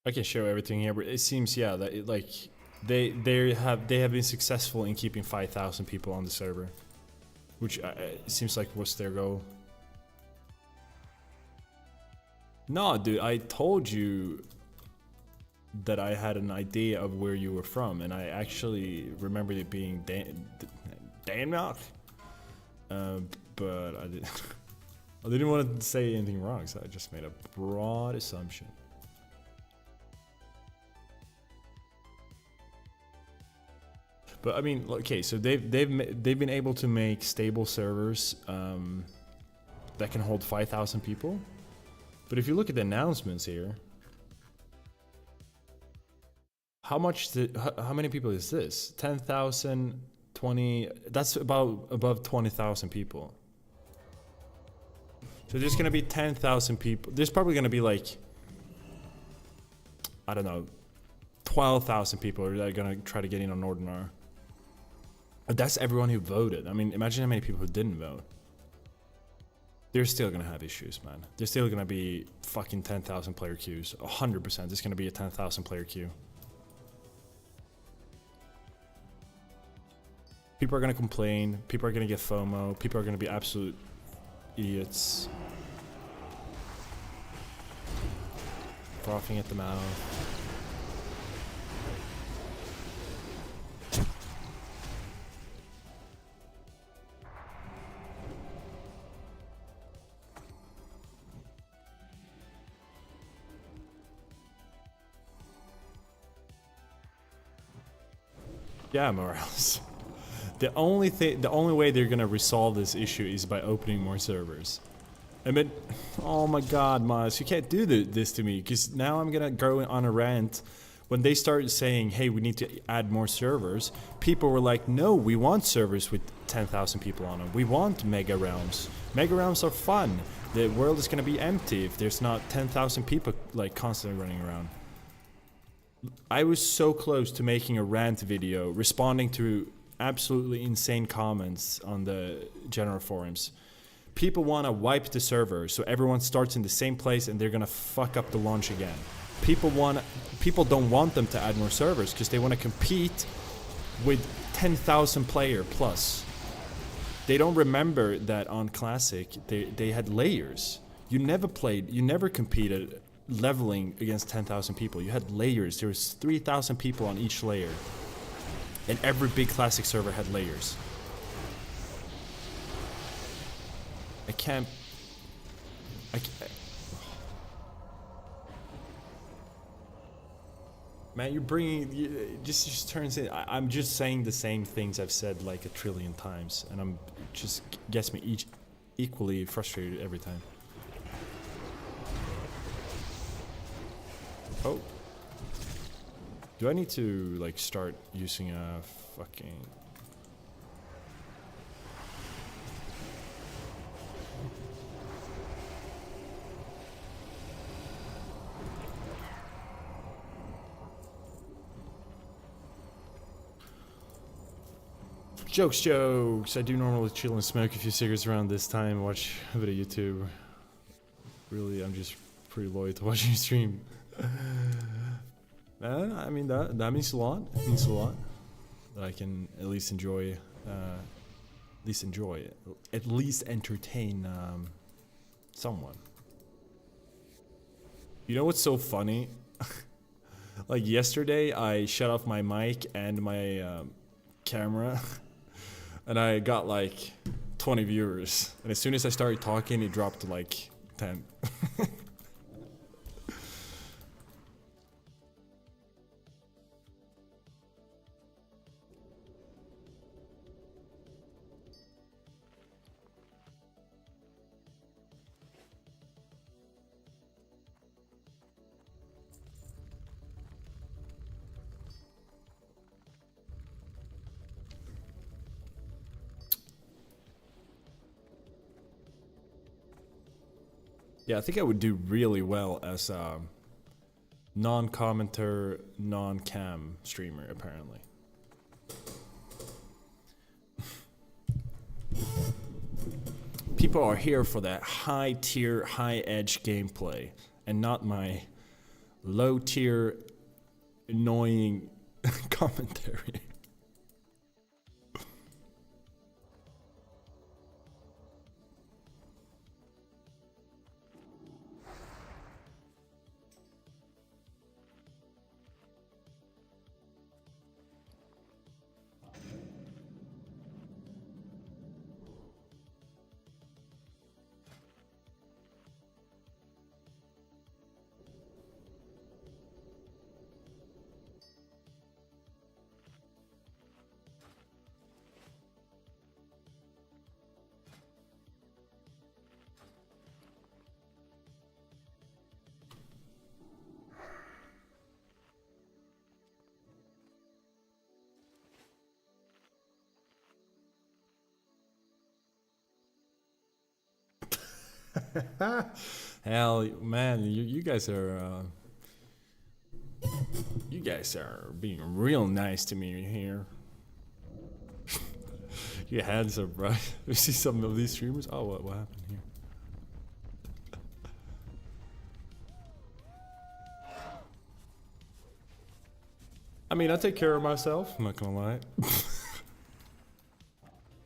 I can show everything here, but it seems that like they have been successful in keeping 5,000 people on the server, which it seems like was their goal. No, dude, I told you that I had an idea of where you were from, and I actually remembered it being Denmark. But I didn't want to say anything wrong, so I just made a broad assumption. But I mean, okay, so they've been able to make stable servers that can hold 5,000 people. But if you look at the announcements here, how many people is this? 10,000, 20. That's about above 20,000 people. So there's gonna be 10,000 people. There's probably gonna be like, I don't know, 12,000 people that are gonna try to get in on Northern. That's everyone who voted. I mean, imagine how many people who didn't vote. They're still gonna have issues, man. There's still gonna be fucking 10,000 player queues. 100%. There's gonna be a 10,000 player queue. People are gonna complain. People are gonna get FOMO. People are gonna be absolute idiots. Frothing at the mouth. Yeah, Morales. The only way they're gonna resolve this issue is by opening more servers. I mean, oh my God, Miles, you can't do this to me, because now I'm gonna go on a rant. When they started saying, hey, we need to add more servers, people were like, no, we want servers with 10,000 people on them. We want mega realms. Mega realms are fun. The world is gonna be empty if there's not 10,000 people like constantly running around. I was so close to making a rant video responding to absolutely insane comments on the general forums. People want to wipe the server so everyone starts in the same place and they're gonna fuck up the launch again. People don't want them to add more servers because they want to compete with 10,000 player plus. They don't remember that on Classic they had layers. You never competed leveling against 10,000 people. You had layers. There was 3,000 people on each layer. And every big Classic server had layers. I can't... Man, you're bringing... Just turns in... I'm just saying the same things I've said like a trillion times. And I'm just gets me equally frustrated every time. Oh. Do I need to, like, start using a fucking... Jokes. I do normally chill and smoke a few cigarettes around this time, watch a bit of YouTube. Really, I'm just pretty loyal to watching your stream. I mean, that means a lot. It means a lot that I can at least enjoy, at least entertain someone. You know what's so funny? Like yesterday, I shut off my mic and my camera, and I got like 20 viewers. And as soon as I started talking, it dropped to like 10. Yeah, I think I would do really well as a non-commenter, non-cam streamer, apparently. People are here for that high-tier, high-edge gameplay, and not my low tier, annoying commentary. Hell, man, you guys are being real nice to me here. Your hands are bright. We see some of these streamers. Oh, what happened here? I mean, I take care of myself. I'm not gonna lie.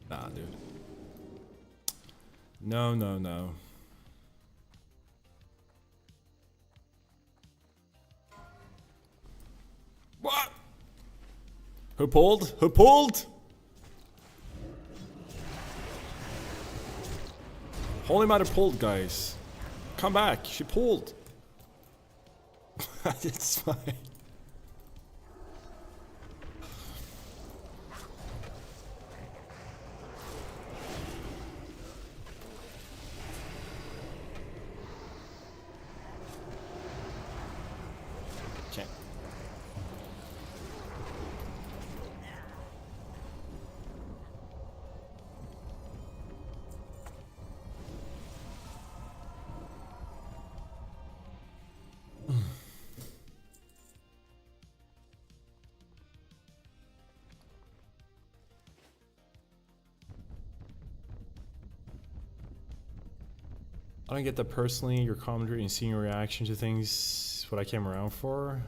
Nah, dude. No, no, no. What? Who pulled? Who pulled? Holy Mother pulled, guys. Come back. She pulled. It's fine. Okay. I don't get that personally. Your commentary and seeing your reaction to things is what I came around for.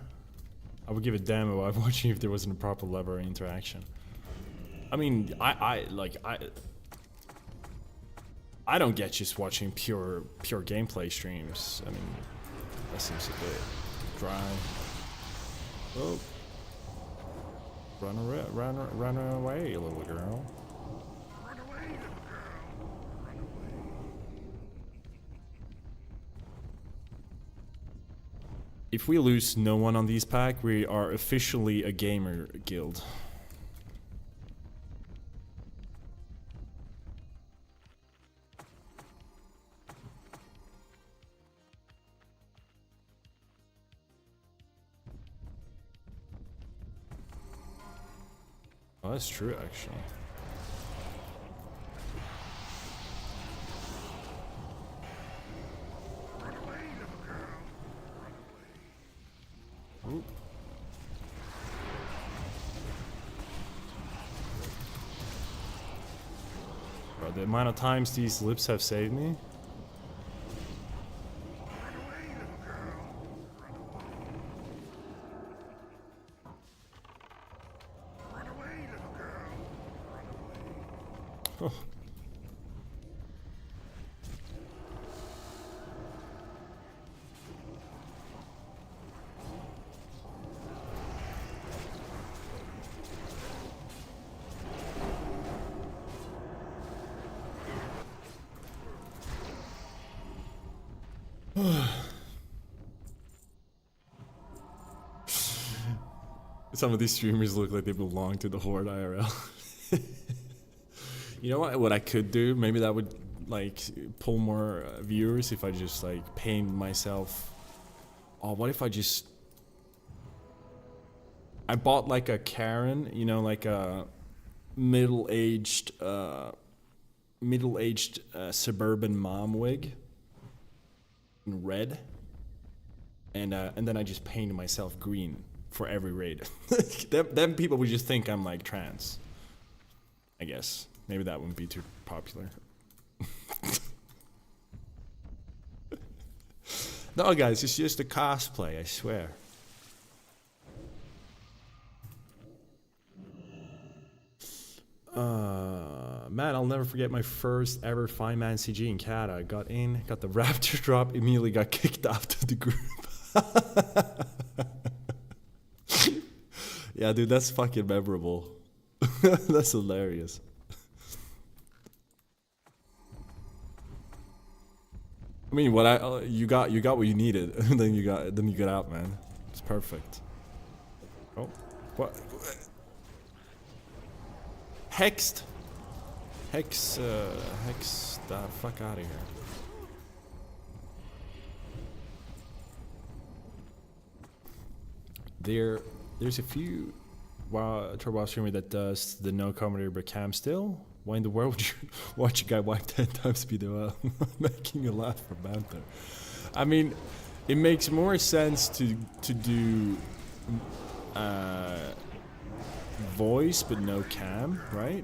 I would give a damn about watching if there wasn't a proper level or interaction. I mean, I don't get just watching pure gameplay streams. I mean, that seems a bit dry. Oh, run away, little girl. Run away, little girl. Run away. If we lose no one on these pack, we are officially a gamer guild. Oh, that's true, actually. Run away, little girl. Run away. Ooh. Bro, the amount of times these lips have saved me. Run away, little girl. Run away. Run away, little girl. Run away. Oh. Some of these streamers look like they belong to the Horde IRL. You know what I could do? Maybe that would like pull more viewers if I just like paint myself. Oh, what if I bought like a Karen, you know, like a middle-aged suburban mom wig in red, and then I just painted myself green for every raid. Then people would just think I'm like trans. I guess maybe that wouldn't be too popular. No, guys, it's just a cosplay, I swear. Man, I'll never forget my first ever 5-man CG in Canada. I got in, got the raptor drop, immediately got kicked out of the group. Yeah, dude, that's fucking memorable. That's hilarious. I mean, what you got what you needed, and then you got out, man. It's perfect. Oh, what? Hexed. Hex the fuck out of here. There's a few Turbo streamer that does the no commentary but cam still. Why in the world would you watch a guy wipe 10 times speed while making a laugh for banter? I mean, it makes more sense to do voice but no cam, right?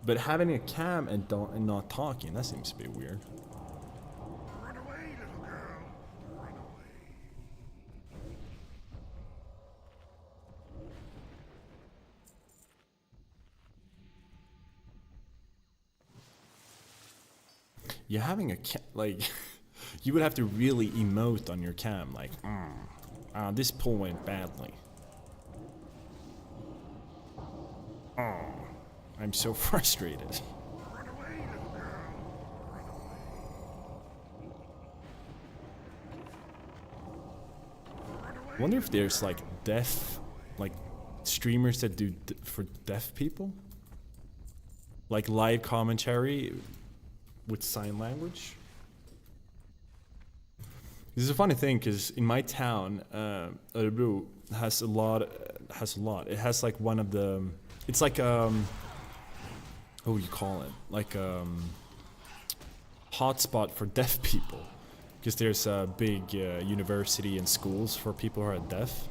But having a cam and not talking, that seems a bit weird. Run away, little girl. Run away. You're having a cam, like, you would have to really emote on your cam, like, this pull went badly. Oh, I'm so frustrated. Run away, little girl. Run away. Run away. I wonder if there's like deaf, like streamers that do for deaf people, like live commentary with sign language. This is a funny thing because in my town, Örebro has a lot. It has like one of the. It's like what do you call it? Like hotspot for deaf people, because there's a big university and schools for people who are deaf.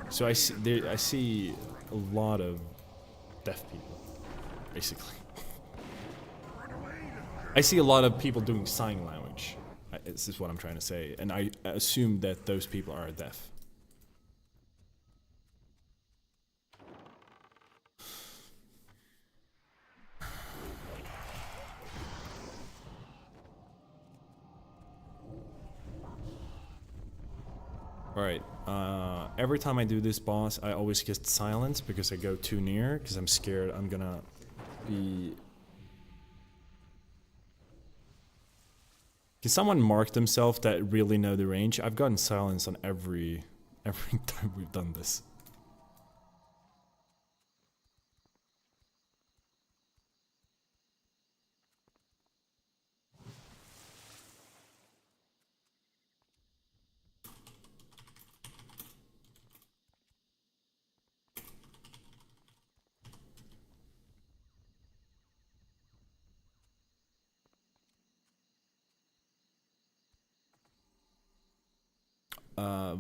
So I see a lot of deaf people, basically. I see a lot of people doing sign language. This is what I'm trying to say, and I assume that those people are deaf. Alright, every time I do this boss, I always get silence because I go too near, because I'm scared I'm gonna be... Can someone mark themselves that really know the range? I've gotten silence on every time we've done this.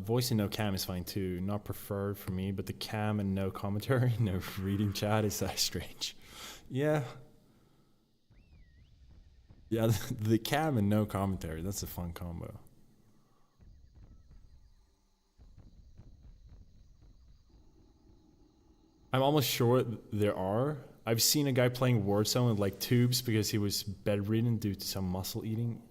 Voice and no cam is fine too. Not preferred for me, but the cam and no commentary, no reading chat is that strange. Yeah. Yeah, the cam and no commentary, that's a fun combo. I'm almost sure there are. I've seen a guy playing Warzone with like tubes because he was bedridden due to some muscle eating.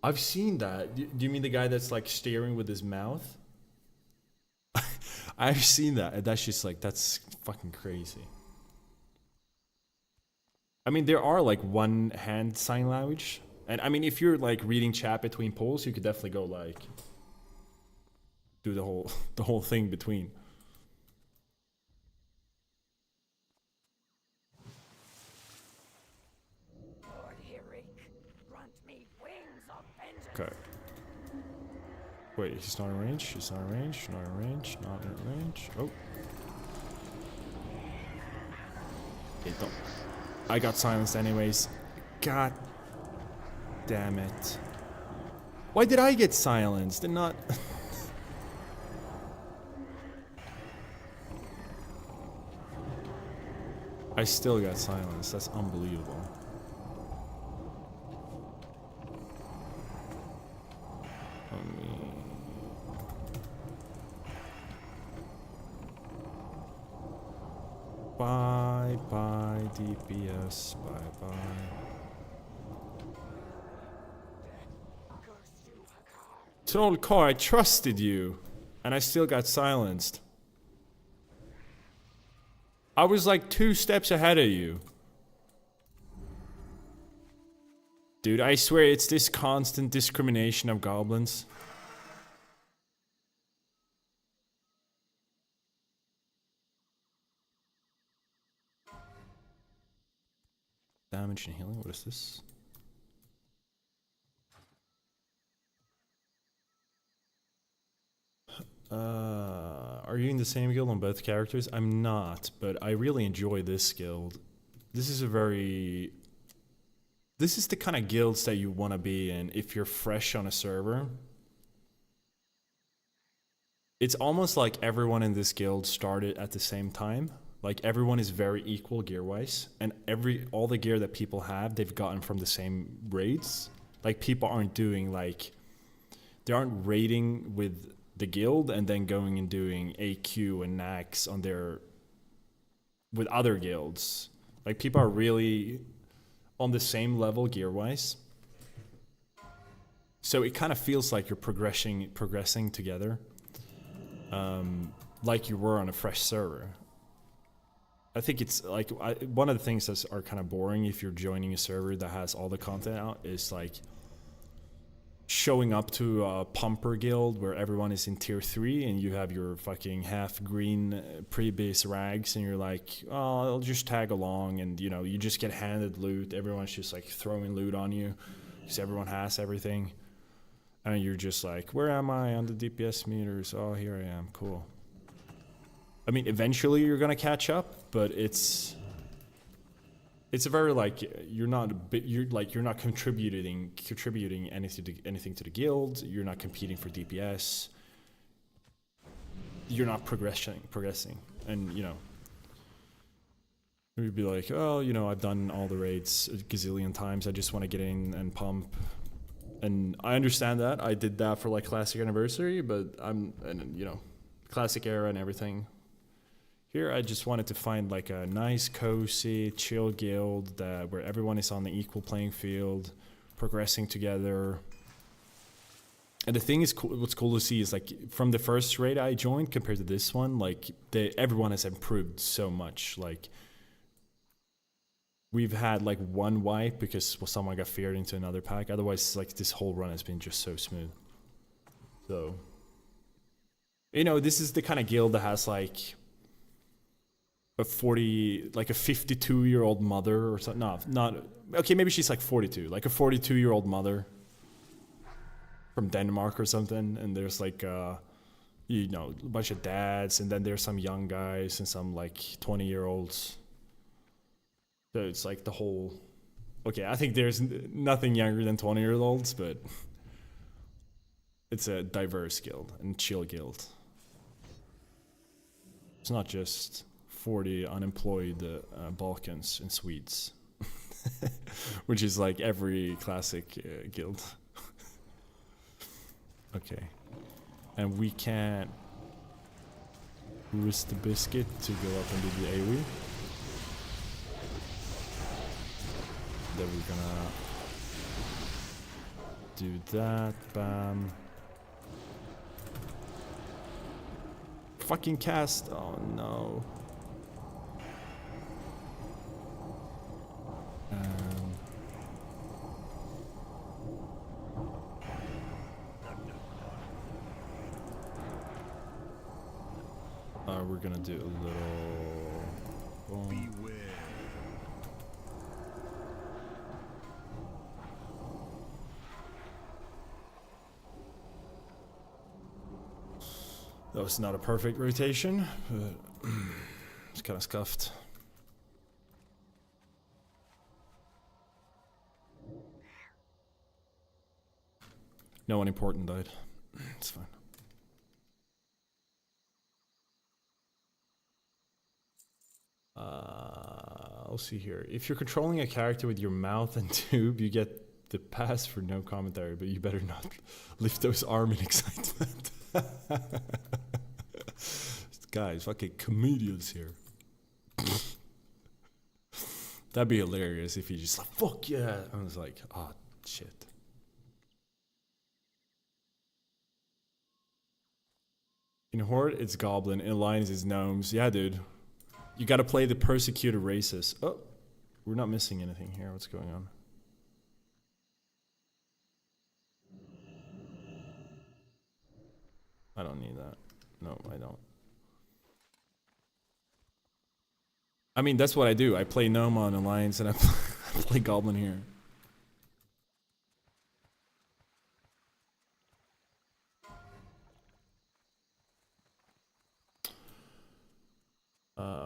I've seen that. Do you mean the guy that's like staring with his mouth? I've seen that, and that's just like, that's fucking crazy. I mean, there are like one hand sign language, and I mean, if you're like reading chat between polls, you could definitely go like do the whole thing between. Okay. Wait, he's not in range? He's not in range? Not in range? Not in range? Oh. Okay, don't. I got silenced anyways. God damn it. Why did I get silenced and not... I still got silenced. That's unbelievable. Bye bye DPS. Bye bye. Troll car, I trusted you, and I still got silenced. I was like 2 steps ahead of you. Dude, I swear it's this constant discrimination of goblins. Damage and healing, what is this? Are you in the same guild on both characters? I'm not, but I really enjoy this guild. This is the kind of guilds that you want to be in if you're fresh on a server. It's almost like everyone in this guild started at the same time. Like everyone is very equal gear-wise, and all the gear that people have, they've gotten from the same raids. Like people aren't doing like, they aren't raiding with the guild and then going and doing AQ and NAX on with other guilds. Like people are really on the same level gear-wise. So it kind of feels like you're progressing together, like you were on a fresh server. I think it's like one of the things that are kind of boring if you're joining a server that has all the content out is like showing up to a pumper guild where everyone is in tier 3 and you have your fucking half green pre-base rags and you're like, oh, I'll just tag along, and you know, you just get handed loot. Everyone's just like throwing loot on you because everyone has everything, and you're just like, where am I on the DPS meters? Oh, here I am. Cool. I mean, eventually you're gonna catch up, but it's a very like you're not contributing anything to the guild. You're not competing for DPS. You're not progressing, and you know, you'd be like, oh, you know, I've done all the raids a gazillion times. I just want to get in and pump. And I understand that. I did that for like Classic Anniversary, but you know, Classic Era and everything. Here, I just wanted to find like a nice, cozy, chill guild where everyone is on the equal playing field, progressing together. And the thing is, what's cool to see is like from the first raid I joined compared to this one, like everyone has improved so much. Like we've had like one wipe because someone got feared into another pack. Otherwise, like this whole run has been just so smooth. So, you know, this is the kind of guild that has like a 52-year-old mother or something. No, not okay. Maybe she's like 42, like a 42-year-old mother from Denmark or something. And there's like, you know, a bunch of dads, and then there's some young guys and some like 20-year-olds. So it's like the whole. Okay, I think there's nothing younger than 20-year-olds, but it's a diverse guild and chill guild. It's not just 40 unemployed Balkans and Swedes, which is like every classic guild. Okay, and we can't risk the biscuit to go up and do the AoE. Then we're gonna do that. Bam. Fucking cast. Oh no. We're gonna do a little. Boom. Beware. That was not a perfect rotation, but it's kind of scuffed. No one important died. It's fine. I'll see here. If you're controlling a character with your mouth and tube, you get the pass for no commentary, but you better not lift those arms in excitement. Guys, fucking comedians here. That'd be hilarious if he just like, fuck yeah. I was like, oh, shit. In Horde, it's Goblin. In Alliance, it's Gnomes. Yeah, dude. You gotta play the persecuted races. Oh, we're not missing anything here. What's going on? I don't need that. No, I don't. I mean, that's what I do. I play Gnome on Alliance and I play Goblin here.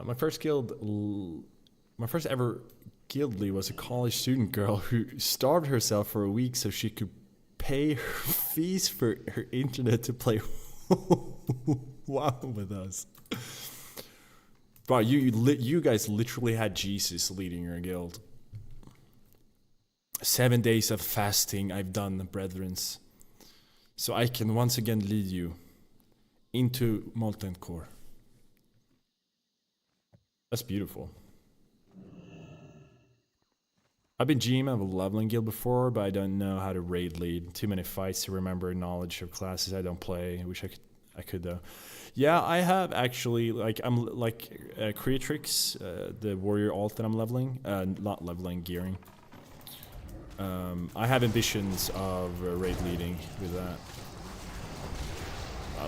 My first ever guild lead was a college student girl who starved herself for a week so she could pay her fees for her internet to play WoW with us. Bro, you guys literally had Jesus leading your guild. 7 days of fasting I've done, brethrens. So I can once again lead you into Molten Core. That's beautiful. I've been GM of a leveling guild before, but I don't know how to raid lead. Too many fights to remember knowledge of classes I don't play. I wish I could though. Yeah, I have actually, like, I'm like Creatrix, the warrior alt that I'm leveling, not leveling, gearing. I have ambitions of raid leading with that.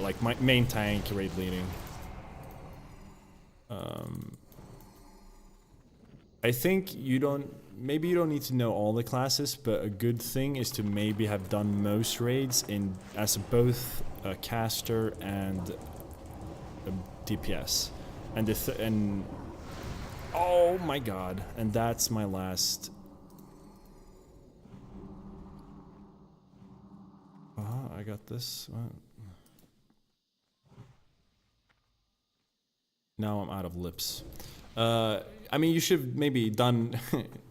Like my main tank raid leading. I think maybe you don't need to know all the classes, but a good thing is to maybe have done most raids as both a caster and a DPS. And oh my god, and that's my last. I got this. Now I'm out of lips. I mean, you should have maybe done.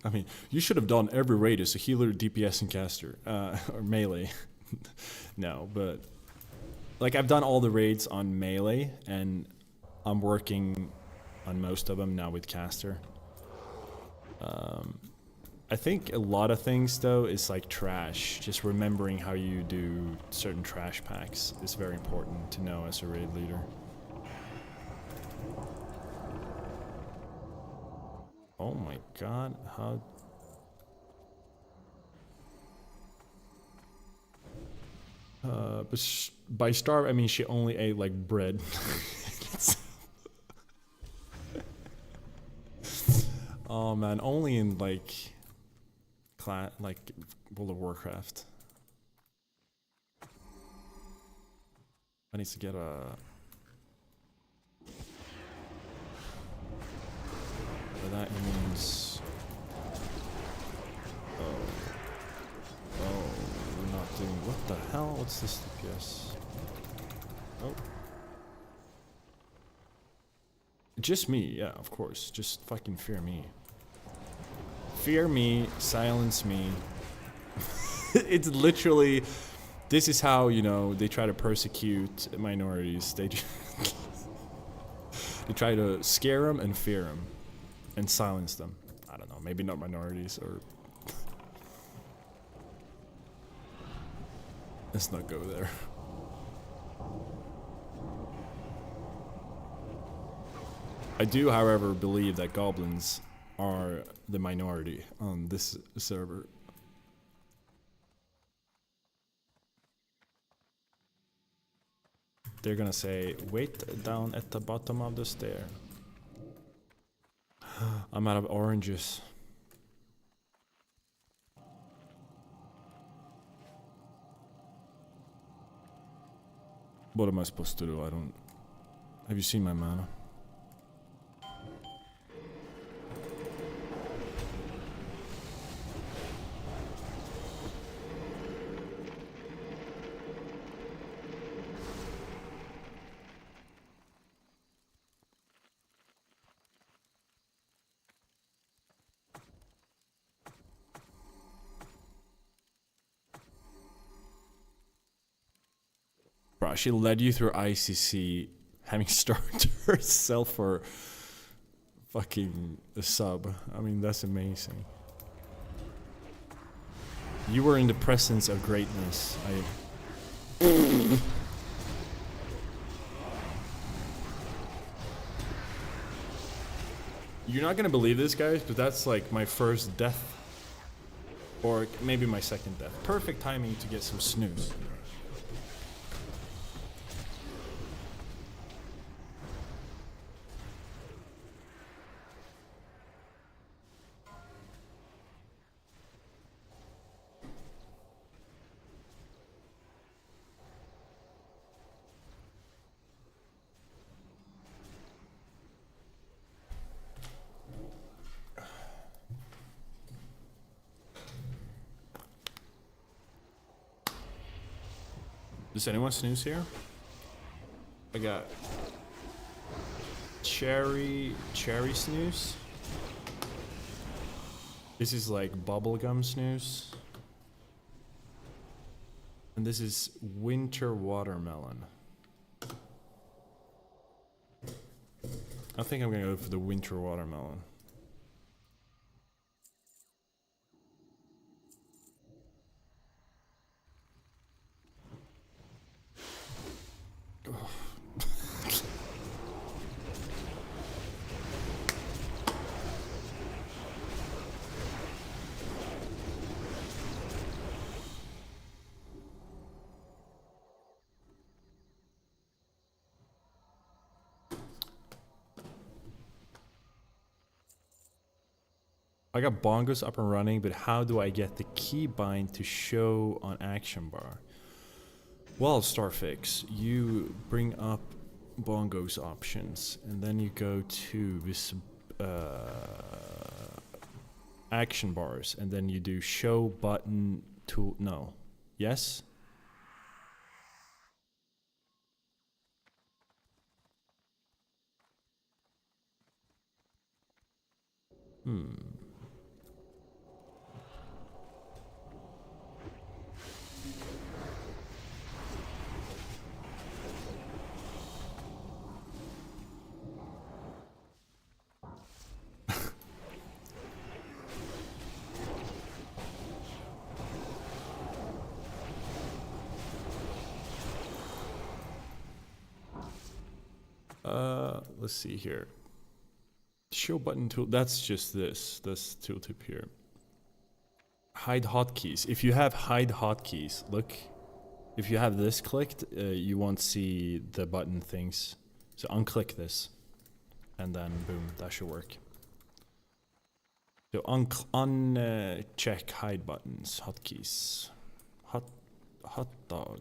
I mean, you should have done every raid as a healer, DPS, and caster, or melee. No, but like I've done all the raids on melee, and I'm working on most of them now with caster. I think a lot of things though is like trash. Just remembering how you do certain trash packs is very important to know as a raid leader. Oh my god, how... but by starve, I mean she only ate like bread. Oh man, only in like... World of Warcraft. I need to get a... That means... Oh, we're not doing... What the hell? What's this DPS? Oh. Just me, yeah, of course. Just fucking fear me. Fear me, silence me. It's literally... This is how, you know, they try to persecute minorities. They try to scare them and fear them. And silence them. I don't know, maybe not minorities or... Let's not go there. I do, however, believe that goblins are the minority on this server. They're gonna say, wait down at the bottom of the stair. I'm out of oranges. What am I supposed to do? I don't... Have you seen my mana? She led you through ICC, having started herself for fucking sub. I mean, that's amazing. You were in the presence of greatness. You're not gonna believe this, guys, but that's like my first death. Or maybe my second death. Perfect timing to get some snooze. Does anyone snooze here? I got cherry snooze. This is like bubblegum snooze. And this is winter watermelon. I think I'm gonna go for the winter watermelon. I got bongos up and running, but how do I get the keybind to show on action bar? Well, Starfix, you bring up bongos options, and then you go to this action bars, and then you do show button tool. No, yes. Let's see here. Show button tool. That's just this tooltip here. Hide hotkeys. If you have hide hotkeys, look. If you have this clicked, you won't see the button things. So unclick this, and then boom, that should work. So uncheck hide buttons, hotkeys. Hot dog.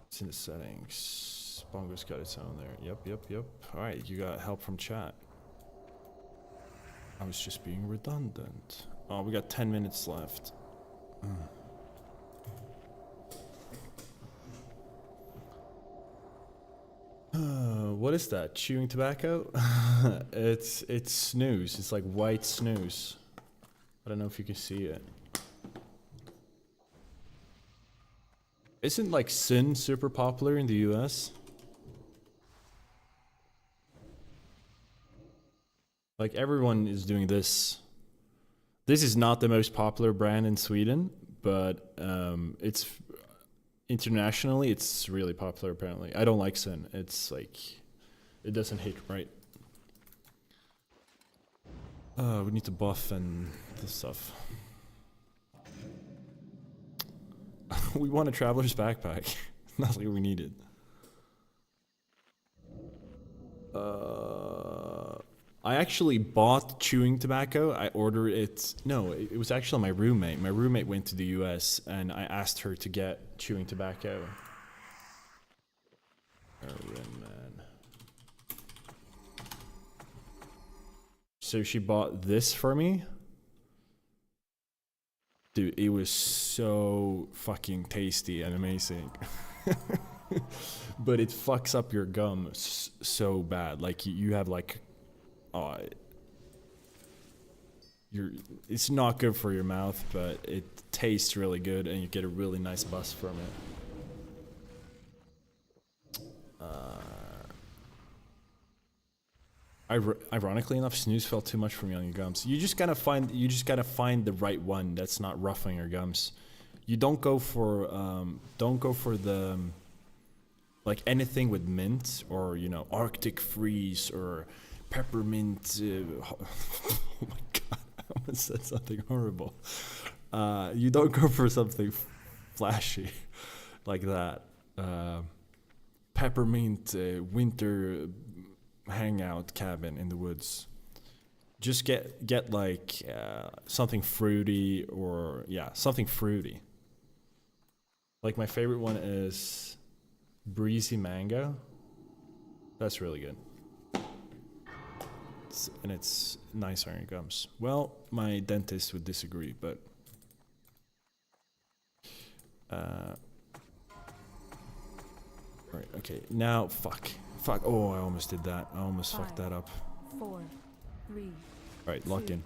It's in the settings. Bongo's got its own there. Yep. Alright, you got help from chat. I was just being redundant. Oh, we got 10 minutes left. What is that? Chewing tobacco? It's snooze. It's like white snooze. I don't know if you can see it. Isn't like Sin super popular in the US? Like everyone is doing this. This is not the most popular brand in Sweden, but it's internationally it's really popular apparently. I don't like Sin. It's like it doesn't hit right. We need to buff and this stuff. We want a traveler's backpack. Not like we need it. I actually bought chewing tobacco. I ordered it. No, it was actually my roommate. My roommate went to the US and I asked her to get chewing tobacco. Man. So she bought this for me. Dude, it was so fucking tasty and amazing. But it fucks up your gum so bad. Like you have like, it's not good for your mouth, but it tastes really good and you get a really nice buzz from it. Ironically enough, snooze felt too much for me on your gums. You just gotta find the right one that's not roughing your gums. You don't go for the like anything with mint or Arctic freeze or peppermint. Oh my god, I almost said something horrible. You don't go for something flashy like that. Peppermint winter hangout cabin in the woods. Just get like something fruity or something fruity. Like my favorite one is breezy mango. That's really good. It's nice on your gums. Well, my dentist would disagree, but right, okay. Now fuck. Oh, I almost did that. I almost fucked that up. 4, 3. Alright, lock in.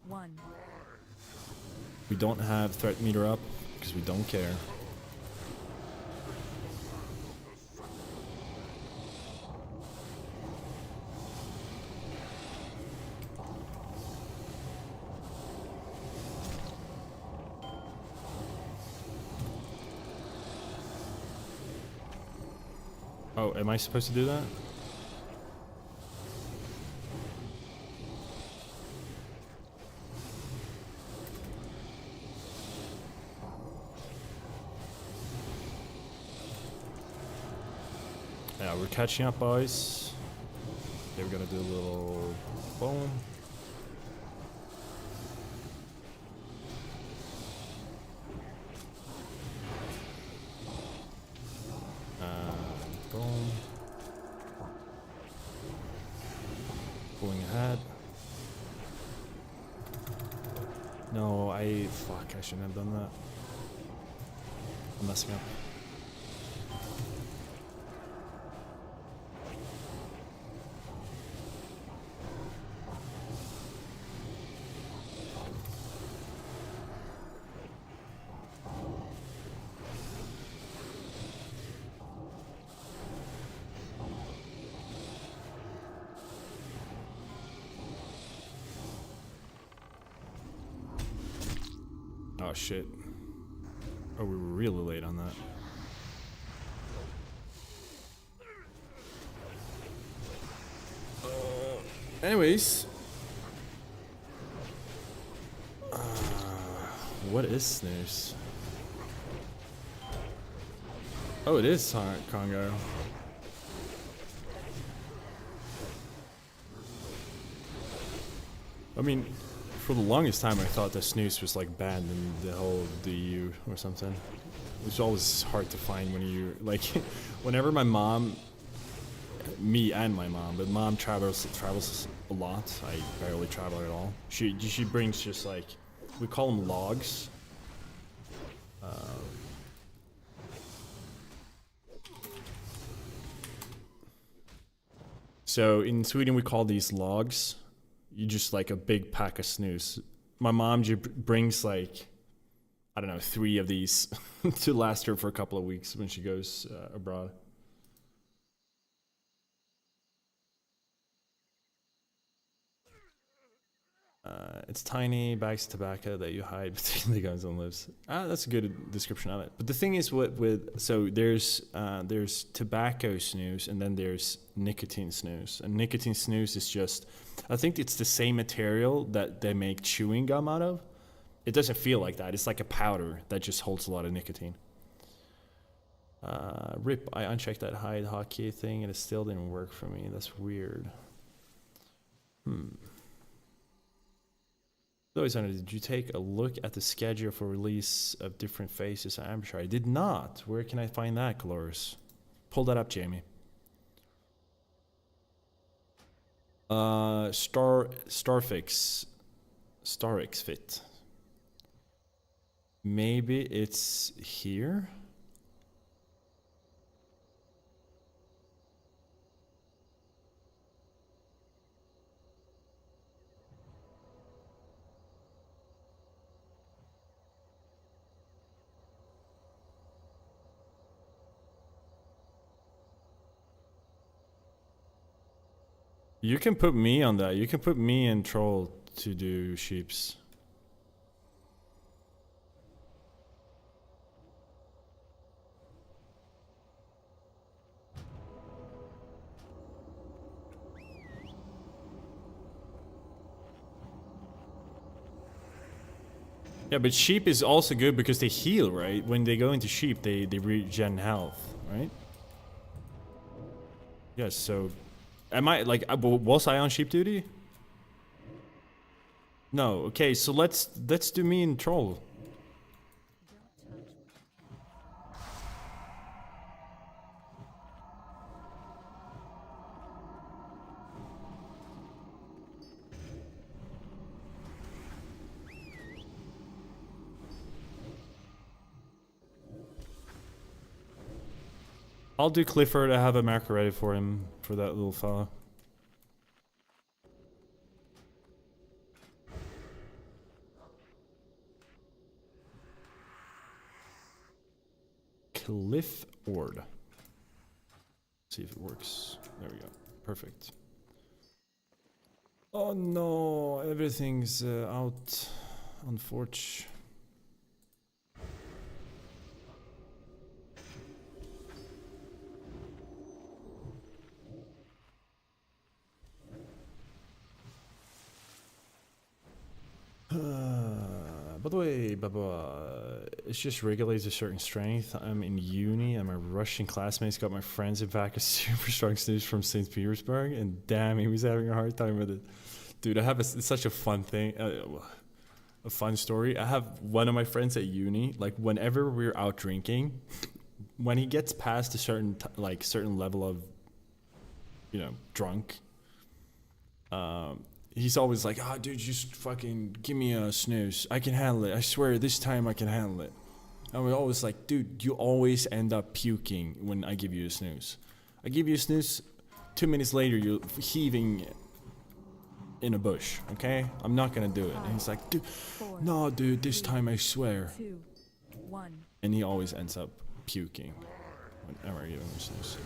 1. We don't have threat meter up because we don't care. Oh, am I supposed to do that? Yeah, we're catching up, boys. Okay, we're gonna do a little boom. Boom. Going ahead. No, fuck, I shouldn't have done that. I'm messing up. Oh shit. Oh, we were really late on that. Anyways. What is snooze? Oh, it is Congo. I mean, for the longest time, I thought that snooze was like banned in the whole DU or something. It was always hard to find when you like, whenever my mom, me and my mom, but mom travels a lot. I barely travel at all. She brings just like, we call them logs. So in Sweden we call these logs. You just like a big pack of snooze. My mom brings like, I don't know, 3 of these to last her for a couple of weeks when she goes abroad. It's tiny bags of tobacco that you hide between the guns and lips. That's a good description of it. But the thing is, so there's tobacco snooze and then there's nicotine snooze. And nicotine snooze is just, I think it's the same material that they make chewing gum out of. It doesn't feel like that. It's like a powder that just holds a lot of nicotine. RIP, I unchecked that hide hotkey thing and it still didn't work for me. That's weird. So, did you take a look at the schedule for release of different phases of Ambush? I did not. Where can I find that, Caloris? Pull that up, Jamie. Starfix Fit. Maybe it's here? You can put me on that. You can put me and Troll to do sheeps. Yeah, but sheep is also good because they heal, right? When they go into sheep, they regen health, right? Yes, so... Am I, like, was I on sheep duty? No, okay, so let's do me and Troll. I'll do Clifford. I have a marker ready for him, for that little fella. Clifford. See if it works. There we go. Perfect. Oh no, everything's out on Forge. By the way, Baba, it's just regulates a certain strength. I'm in uni and my Russian classmates got my friends in fact a super strong snooze from St. Petersburg, and damn, he was having a hard time with it. Dude, I have it's such a fun thing, a fun story. I have one of my friends at uni, like whenever we're out drinking, when he gets past a certain certain level of, you know, drunk, he's always like, "Ah, oh, dude, just fucking give me a snooze. I can handle it. I swear, this time I can handle it." And we're always like, "Dude, you always end up puking when I give you a snooze. I give you a snooze, 2 minutes later, you're heaving in a bush, okay? I'm not gonna do it." And he's like, "Dude, no, dude, this time I swear." 2, 1. And he always ends up puking whenever I give him a snooze.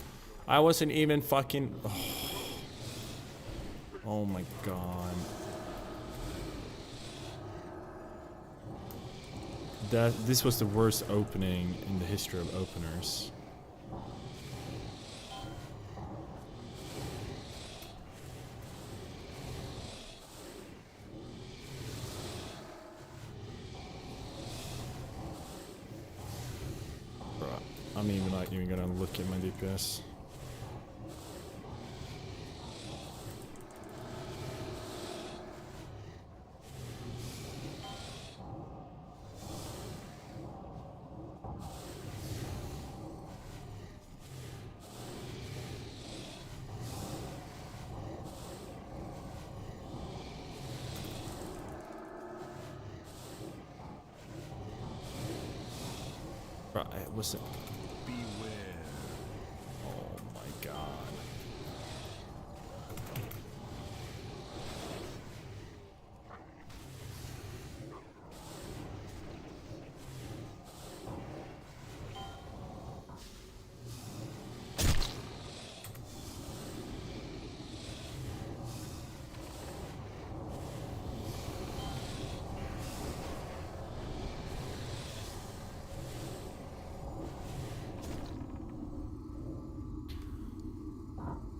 I wasn't even fucking... Oh my god. This was the worst opening in the history of openers. Bruh, I'm not even gonna look at my DPS. It wasn't. Beware. Oh my god.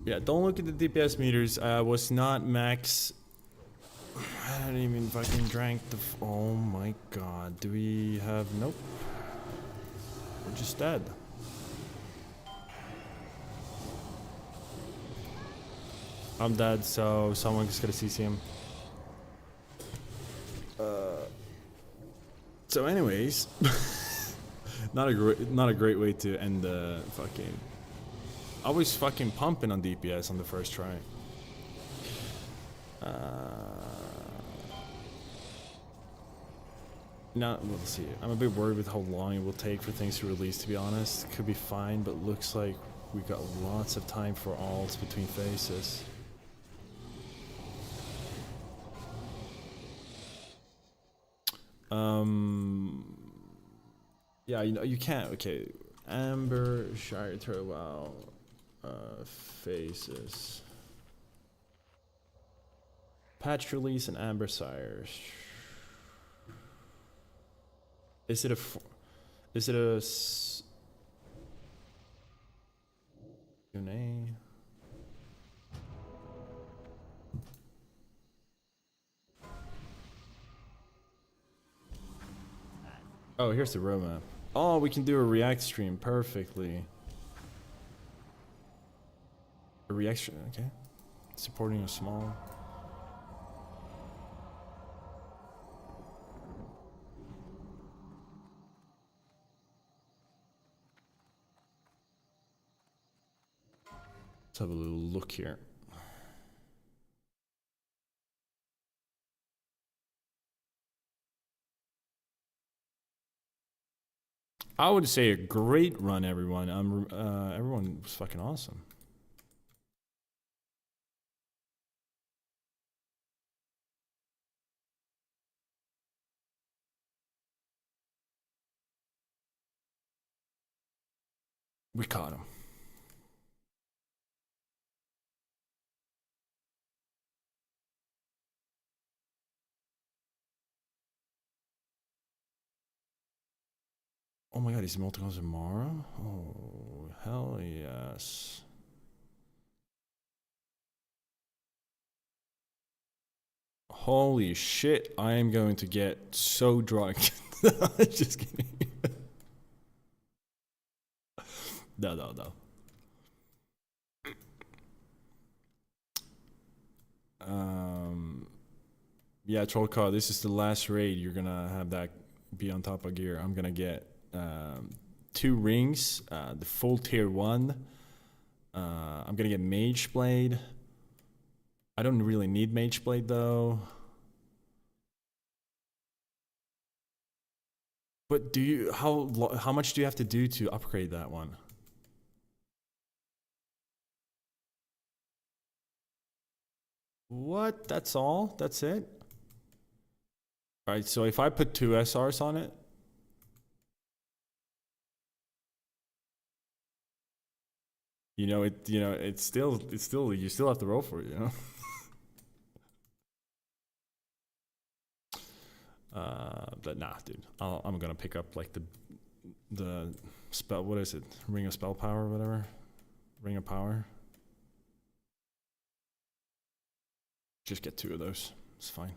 Yeah, don't look at the DPS meters. I was not max. I didn't even fucking drank the. Oh my god. Do we have. Nope. We're just dead. I'm dead, so someone's gonna CC him. So, anyways. not a great way to end the fucking. I was fucking pumping on DPS on the first try. Now, we'll see. I'm a bit worried with how long it will take for things to release, to be honest. Could be fine, but looks like we got lots of time for alts between phases. Yeah, you know, you can't. Okay. Amber, Shire Turtle, wow. Phases. Patch release and Amber Sires. Is it a? Is it a? Q&A. Oh, here's the roadmap. Oh, we can do a React stream perfectly. A React stream, okay. Supporting a small. Let's have a little look here. I would say a great run, everyone. Everyone was fucking awesome. We caught him. Oh my god, he's multicons tomorrow? Oh, hell yes. Holy shit, I am going to get so drunk. Just kidding. No. Yeah, Trollcar, this is the last raid. You're gonna have that be on top of gear. I'm gonna get 2 rings, the full tier 1. I'm gonna get Mage Blade. I don't really need Mage Blade though. But do you how much do you have to do to upgrade that one? What? That's all? That's it? Alright, so if I put 2 SRs on it, it's still you still have to roll for it, you know? But nah, dude. I'm gonna pick up like the spell, what is it? Ring of Spell Power or whatever? Ring of Power. Just get 2 of those. It's fine.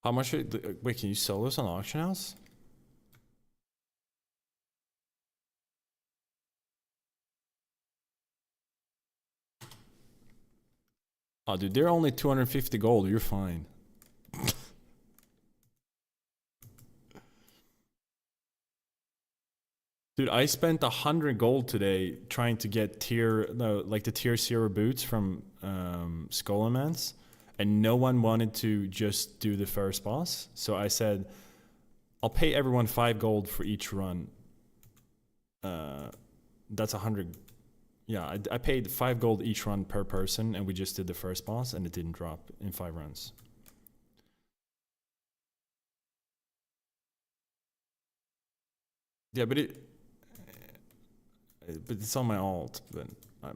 How much? Wait, can you sell this on the auction house? Oh, dude, they're only 250 gold. You're fine. Dude, I spent 100 gold today trying to get the tier 0 boots from Skullman's, and no one wanted to just do the first boss. So I said, I'll pay everyone 5 gold for each run. That's 100. Yeah, I paid 5 gold each run per person, and we just did the first boss, and it didn't drop in 5 runs. Yeah, but it's on my alt. But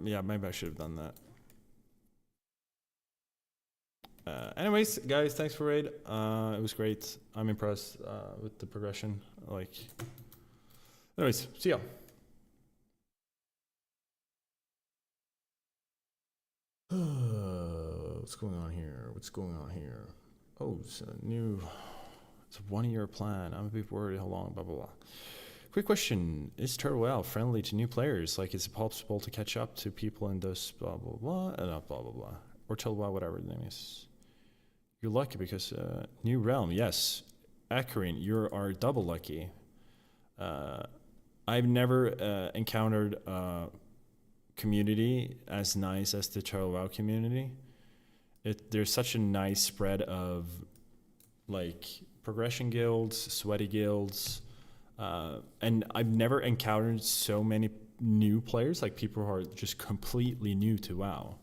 yeah, maybe I should have done that. Anyways, guys, thanks for raid. It was great. I'm impressed with the progression. Anyways, see ya. What's going on here? Oh, it's a 1-year plan. I'm a bit worried how long, blah, blah, blah. Quick question. Is Turtle WoW friendly to new players? Like, is it possible to catch up to people in those blah, blah, blah, blah, blah, blah. Or Turtle WoW, whatever the name is. You're lucky because new realm, yes. Arcane, you are double lucky. I've never encountered a community as nice as the Turtle WoW community. There's such a nice spread of like progression guilds, sweaty guilds, and I've never encountered so many new players, like people who are just completely new to WoW.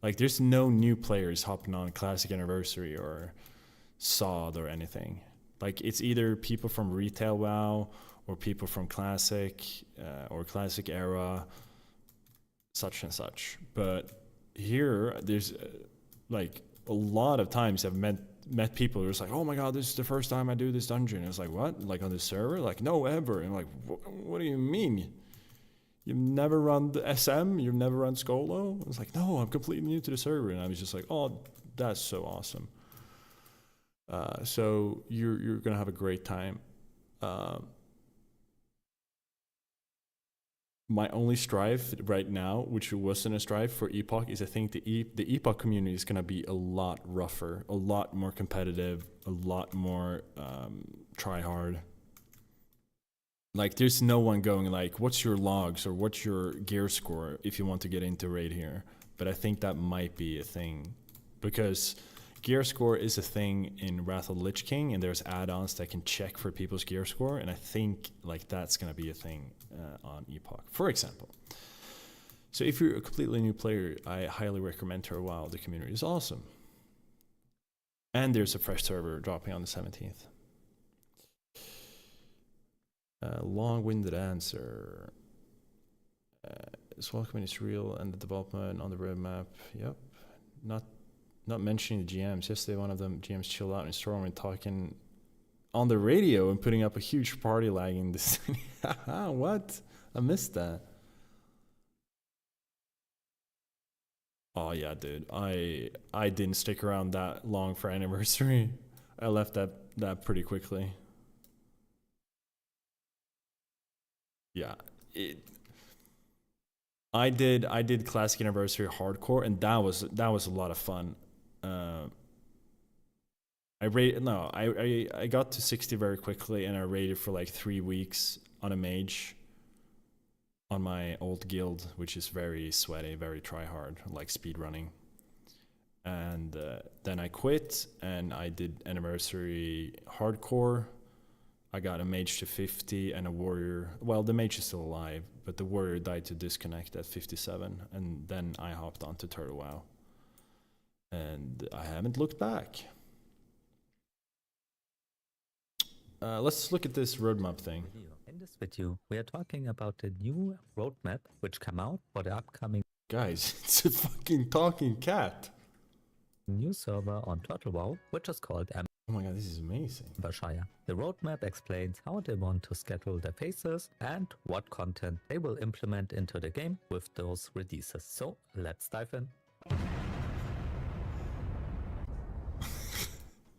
Like, there's no new players hopping on Classic Anniversary or SOD or anything. Like it's either people from retail WoW or people from classic or classic era, such and such. But here, there's like a lot of times I've met people who's like, oh my god, this is the first time I do this dungeon. It's like, what? Like on the server? Like, no, ever. And I'm like, what do you mean? You've never run the SM? You've never run Skolo? I was like, no, I'm completely new to the server. And I was just like, oh, that's so awesome. So you're gonna have a great time. My only strife right now, which wasn't a strife for Epoch, is I think the Epoch community is gonna be a lot rougher, a lot more competitive, a lot more try hard. Like there's no one going like, what's your logs or what's your gear score if you want to get into raid here. But I think that might be a thing because gear score is a thing in Wrath of the Lich King, and there's add-ons that can check for people's gear score, and I think like that's gonna be a thing on Epoch, for example. So if you're a completely new player, I highly recommend Terra WoW. The community is awesome, and there's a fresh server dropping on the 17th. Long-winded answer. Is welcoming is real and the development on the roadmap. Yep. Not mentioning the GMs. Yesterday, one of them GMs chilled out in Storm and talking on the radio and putting up a huge party lag in the city. What? I missed that. Oh yeah, dude. I didn't stick around that long for anniversary. I left that pretty quickly. Yeah. I did classic anniversary hardcore, and that was a lot of fun. I got to 60 very quickly, and I raided for like 3 weeks on a mage on my old guild, which is very sweaty, very try hard, like speed running. And then I quit, and I did anniversary hardcore. I got a mage to 50 and a warrior. Well, the mage is still alive, but the warrior died to disconnect at 57, and then I hopped onto Turtle WoW. And I haven't looked back. Let's look at this roadmap thing. In this video, we are talking about the new roadmap which came out for the upcoming Guys, it's a fucking talking cat. new server on Turtle WoW, which is called Oh my god, this is amazing. Embershire. The roadmap explains how they want to schedule their phases and what content they will implement into the game with those releases. So let's dive in.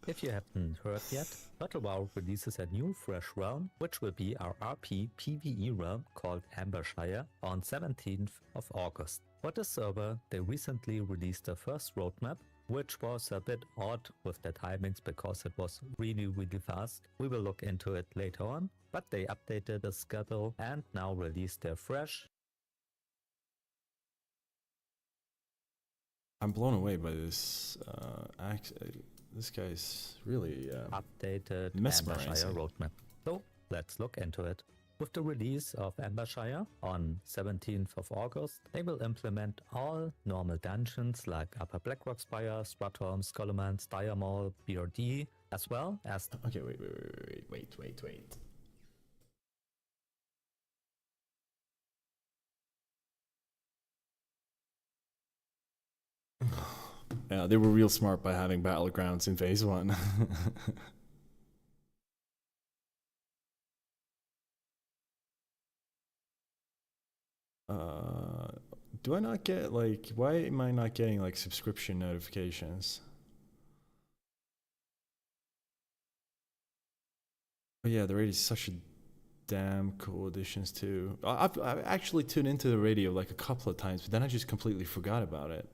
If you haven't heard yet, Turtle WoW releases a new fresh realm, which will be our RP PvE realm called Embershire on 17th of August. For this server, they recently released the first roadmap, which was a bit odd with the timings because it was really fast. We will look into it later on, but they updated the schedule and now released their fresh. I'm blown away by this. This guy's really Updated mesmerizing. Embershire roadmap. So let's look into it. With the release of Embershire on 17th of August, they will implement all normal dungeons like Upper Blackrock Spire, Stratholm, Skullomance, Dire Maul, BRD, as well as... Okay, wait. Yeah, they were real smart by having battlegrounds in phase 1. Do I not get like, why am I not getting like subscription notifications? Oh yeah, the radio is such a damn cool additions too. I've actually tuned into the radio like a couple of times, but then I just completely forgot about it.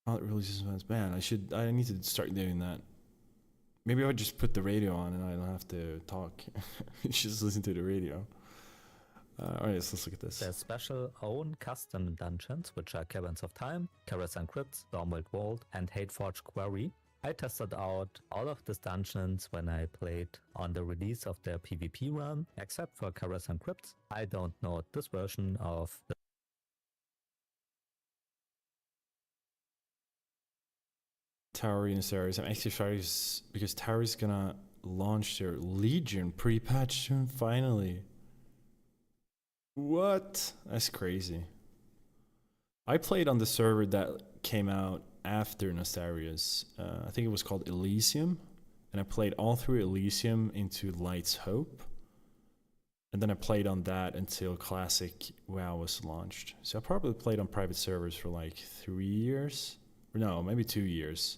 Oh, it releases events. Man, I need to start doing that. Maybe I would just put the radio on and I don't have to talk. Just listen to the radio. Alright, let's look at this. their special own custom dungeons, which are Caverns of Time, Carasan Crypts, Stormwild Vault, and Hateforge Quarry. I tested out all of these dungeons when I played on the release of their PvP realm, except for Carasan Crypts. I don't know this version of the... Tower in Ares. I'm actually sorry because Tower is gonna launch their Legion pre-patch soon. Finally. What? That's crazy. I played on the server that came out after Nostaria's. I think it was called Elysium. And I played all through Elysium into Light's Hope. And then I played on that until Classic WoW was launched. So I probably played on private servers for like 3 years. Or no, maybe 2 years.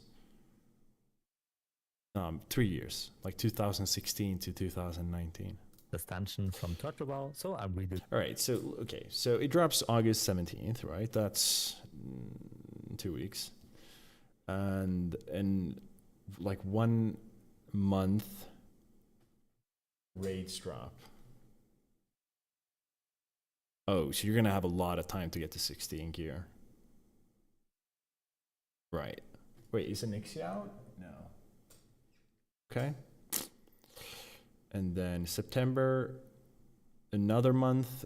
3 years. Like 2016 to 2019. Extension from TurtleWow, so I'm really... Alright, so, okay. So it drops August 17th, right? That's 2 weeks. And like 1 month raids drop. Oh, so you're gonna have a lot of time to get to 60 in gear. Right. Wait, is Nixie out? No. Okay. And then September, another month.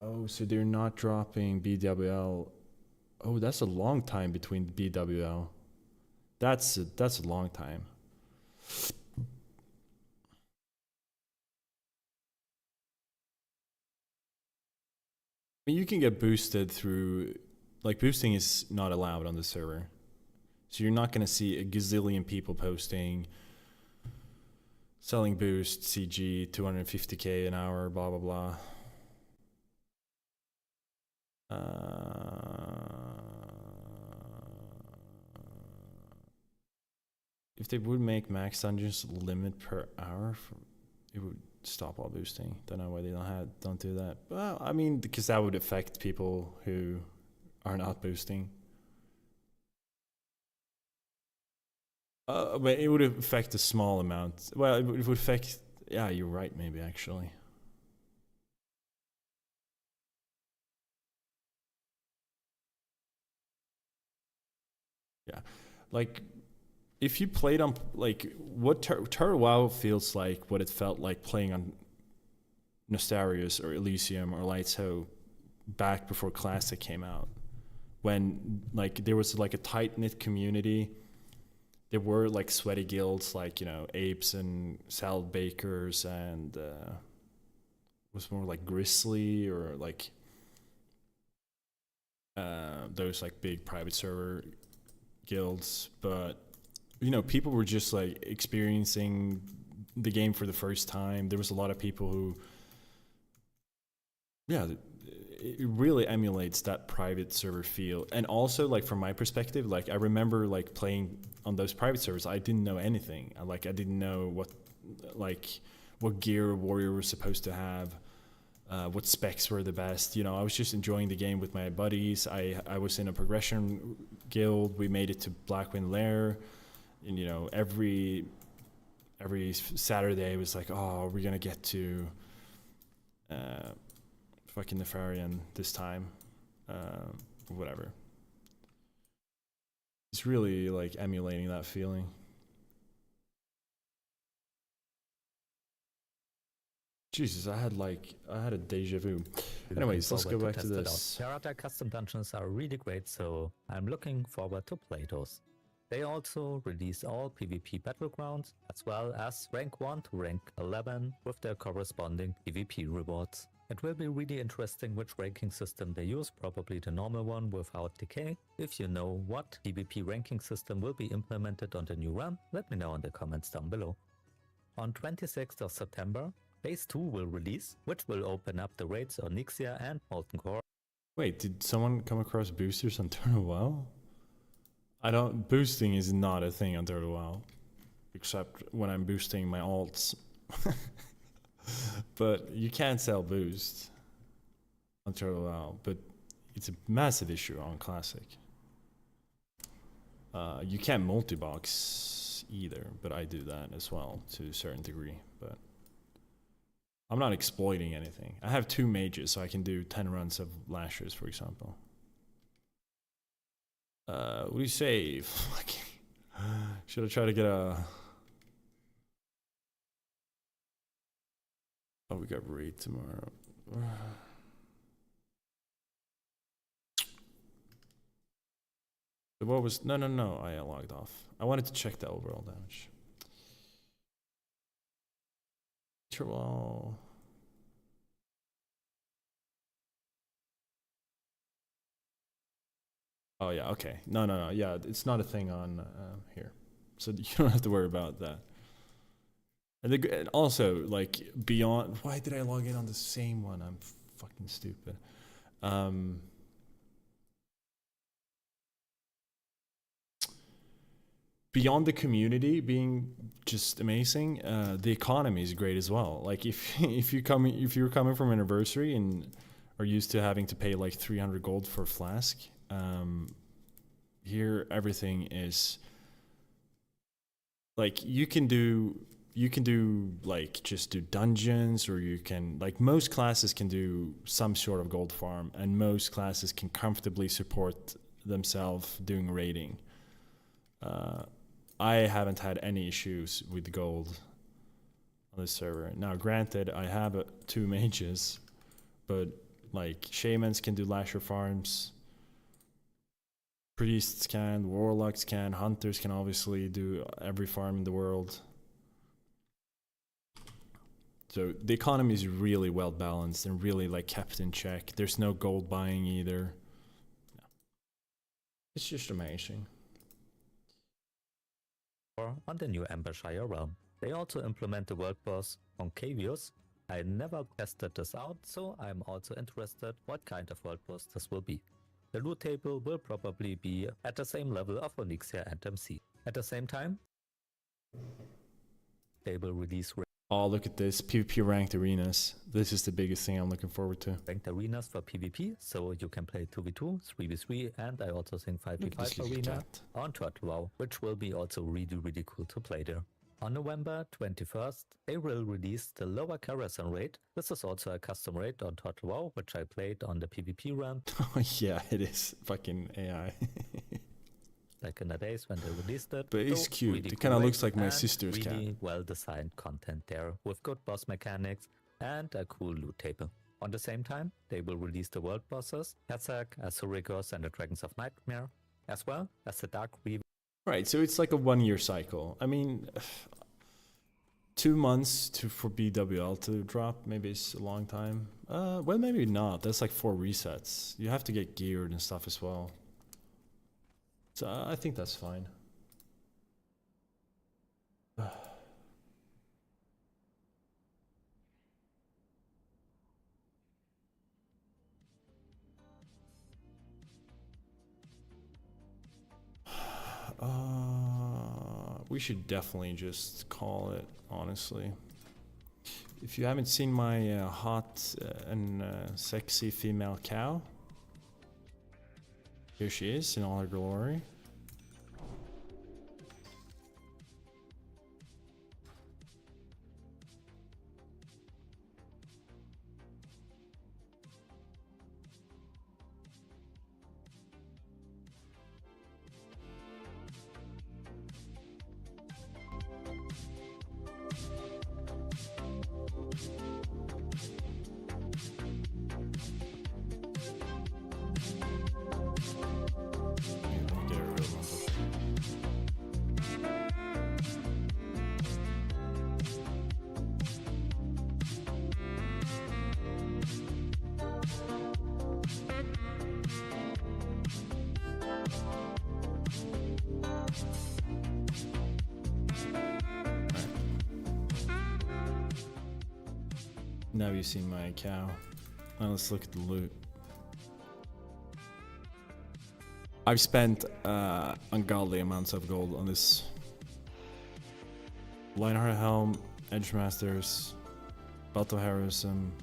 Oh, so they're not dropping BWL. Oh, that's a long time between BWL. That's a long time. I mean, you can get boosted through, like boosting is not allowed on the server. So you're not going to see a gazillion people posting, selling boost, CG, 250k an hour, blah, blah, blah. If they would make max dungeons limit per hour, it would stop all boosting. Don't know why they don't do that. Well, I mean, because that would affect people who are not boosting. But it would affect a small amount. Well, it would affect... Yeah, you're right, maybe, actually. Yeah. Like, if you played on... Like, what Turtle WoW feels like, what it felt like playing on Nostarius or Elysium or Light's Hope back before Classic came out. When, like, there was, like, a tight-knit community... There were like sweaty guilds, like, you know, apes and salad bakers, and was more like Grizzly or like those like big private server guilds. But you know, people were just like experiencing the game for the first time. There was a lot of people who, yeah, it really emulates that private server feel. And also, like, from my perspective, like, I remember like playing on those private servers, I didn't know anything. I didn't know what gear a warrior was supposed to have, what specs were the best. You know, I was just enjoying the game with my buddies. I was in a progression guild. We made it to Blackwind Lair, and you know, every Saturday was like, oh, we're gonna get to fucking Nefarian this time, whatever. It's really like emulating that feeling. Jesus, I had a deja vu. Anyways, let's go back to this. Character custom dungeons are really great, so I'm looking forward to play those. They also release all PvP battlegrounds, as well as rank 1 to rank 11 with their corresponding PvP rewards. It will be really interesting which ranking system they use, probably the normal one without decay. If you know what PvP ranking system will be implemented on the new run, let me know in the comments down below. On 26th of September, Phase 2 will release, which will open up the raids on Nixia and Molten Core. Wait, did someone come across boosters on Turtle WoW? Boosting is not a thing on Turtle WoW. Except when I'm boosting my alts. But you can't sell boost on Turtle WoW, but it's a massive issue on Classic. You can't multi-box either, but I do that as well to a certain degree. But I'm not exploiting anything. I have 2 mages, so I can do 10 runs of Lashers, for example. What do you say? Should I try to get a... Oh, we got raid tomorrow. What was... No, I logged off. I wanted to check the overall damage. Well... Oh yeah, okay. No. Yeah, it's not a thing on here, so you don't have to worry about that. And also, like, beyond... Why did I log in on the same one? I'm fucking stupid. Beyond the community being just amazing, the economy is great as well. Like, if you're coming from anniversary and are used to having to pay like 300 gold for a flask, here everything is like you can do like just do dungeons, or you can, like, most classes can do some sort of gold farm, and most classes can comfortably support themselves doing raiding. I haven't had any issues with gold on this server. Now, granted, I have 2 mages, but like shamans can do lasher farms, priests can, warlocks can, hunters can obviously do every farm in the world. So the economy is really well balanced and really like kept in check. There's no gold buying either. Yeah. It's just amazing. On the new Embershire realm. They also implement the world boss on Cavius. I never tested this out, so I'm also interested what kind of world boss this will be. The loot table will probably be at the same level of Onyxia and MC. At the same time, they will release Oh, look at this. PvP ranked arenas. This is the biggest thing I'm looking forward to. ranked arenas for PvP, so you can play 2v2, 3v3, and I also think 5v5 arena on Turtle WoW, which will be also really cool to play there. On November 21st, they will release the lower Karasan raid. This is also a custom raid on Turtle WoW, which I played on the PvP run. Oh yeah, it is fucking AI. Like in the days when they released it. But it's So, cute. really It kind of cool looks raid like my and sister's cat. really well-designed content there, with good boss mechanics and a cool loot table. On the same time, they will release the world bosses, Kazakh, Asurigos, and the Dragons of Nightmare, as well as the Dark Reaver. Right, so it's like a 1-year cycle. I mean, 2 months for BWL to drop, maybe it's a long time. Well, maybe not. That's like 4 resets. You have to get geared and stuff as well. So I think that's fine. We should definitely just call it, honestly. If you haven't seen my hot and sexy female cow, here she is in all her glory. Now you've seen my cow. Now let's look at the loot. I've spent ungodly amounts of gold on this. Lionheart Helm, Edge Masters, Belt of Heroism,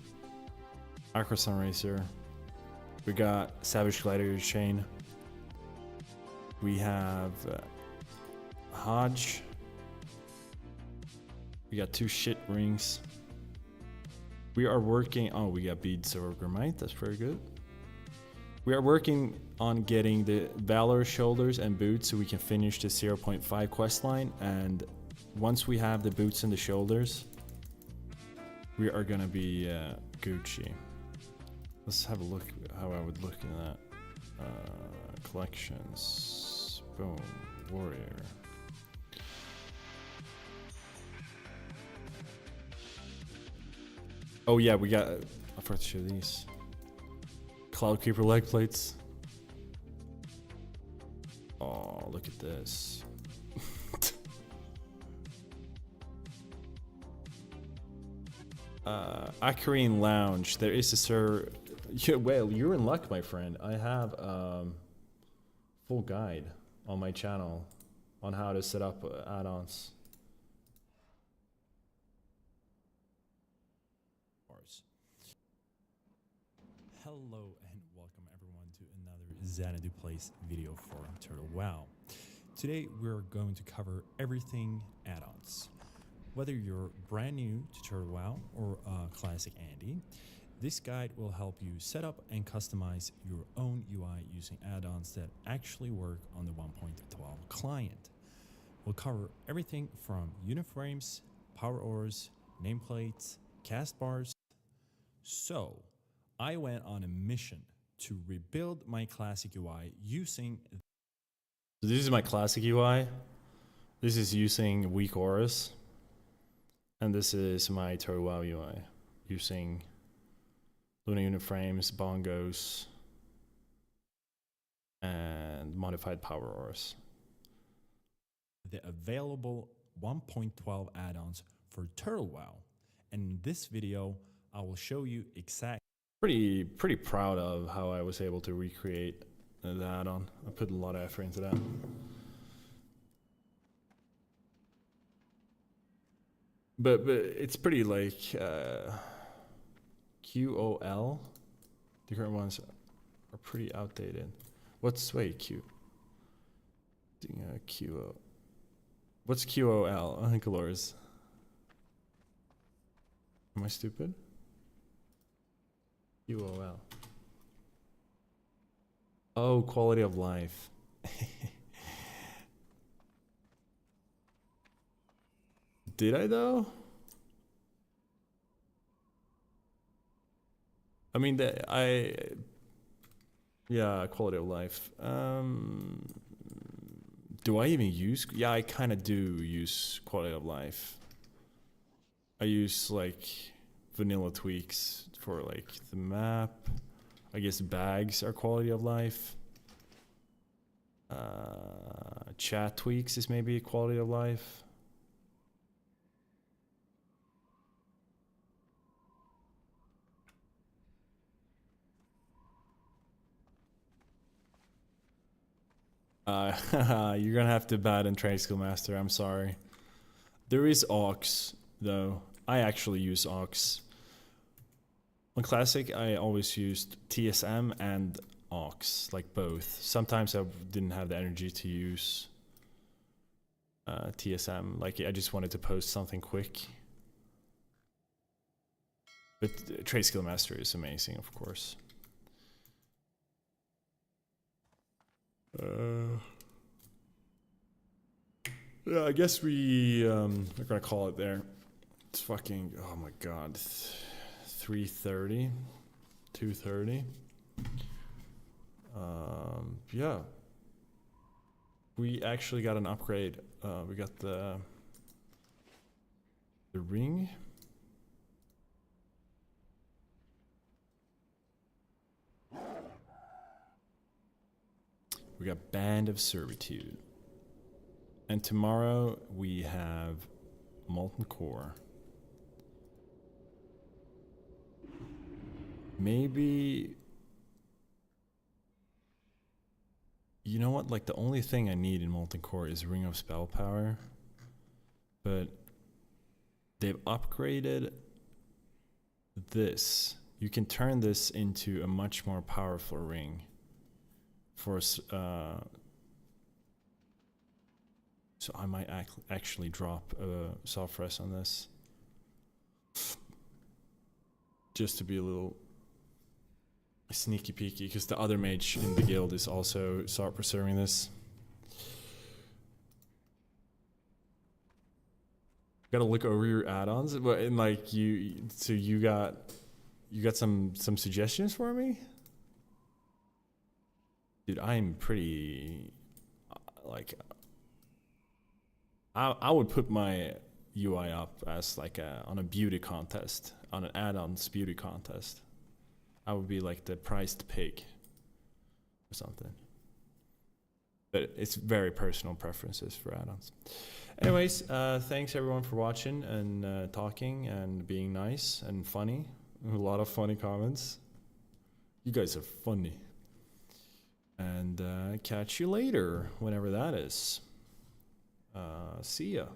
Arcane Racer. We got Savage Gladiator Chain. We have Hodge. We got 2 shit rings. We are working... Oh, we got Beads of Grimite. That's very good. We are working on getting the Valor Shoulders and Boots so we can finish the 0.5 quest line. And once we have the boots and the shoulders, we are going to be Gucci. Let's have a look how I would look in that. Collections. Boom. Warrior. Oh yeah, we got... I forgot to show these. Cloud Keeper leg plates. Oh, look at this. Arcane Lounge. There is a sir. Yeah, well, you're in luck, my friend. I have full guide on my channel on how to set up add-ons. Hello and welcome everyone to another Xanadu Plays video for Turtle WoW. Today we're going to cover everything add-ons. Whether you're brand new to Turtle WoW or classic Andy, this guide will help you set up and customize your own UI using add-ons that actually work on the 1.12 client. We'll cover everything from uniframes, power ores, nameplates, cast bars. So, I went on a mission to rebuild my classic UI using... So this is my classic UI. This is using weak auras. And this is my Turtle WoW UI using Luna unit frames, bongos, and modified power auras. The available 1.12 add-ons for Turtle WoW. And in this video, I will show you exactly. Pretty proud of how I was able to recreate the add-on. I put a lot of effort into that. But it's pretty like QOL. The current ones are pretty outdated. Wait, Q? QO. What's QOL? I think Dolores. Am I stupid? QOL. Oh, quality of life. Did I though? I mean, yeah, quality of life. Do I even use? Yeah, I kind of do use quality of life. I use like vanilla tweaks for like the map. I guess bags are quality of life. Chat tweaks is maybe quality of life. You're gonna have to bat and trade skill master. I'm sorry. There is aux though. I actually use aux. On classic, I always used TSM and aux, like both. Sometimes I didn't have the energy to use TSM. Like I just wanted to post something quick. But trade skill master is amazing, of course. Yeah, I guess we're gonna call it there. It's fucking, oh my god, 3:30, 2:30. Yeah, we actually got an upgrade. We got the ring. We got Band of Servitude. And tomorrow we have Molten Core. Maybe... You know what? Like the only thing I need in Molten Core is Ring of Spell Power. But they've upgraded this. You can turn this into a much more powerful ring. For so I might actually drop a soft rest on this, just to be a little sneaky peeky, because the other mage in the guild is also start preserving this. Gotta look over your add-ons, but in like you got some suggestions for me? Dude, I'm pretty... like I would put my UI up as like on a beauty contest, on an add-ons beauty contest. I would be like the prized pig or something. But it's very personal preferences for add-ons. Anyways, thanks everyone for watching and talking and being nice and funny. A lot of funny comments. You guys are funny. And catch you later, whenever that is. See ya.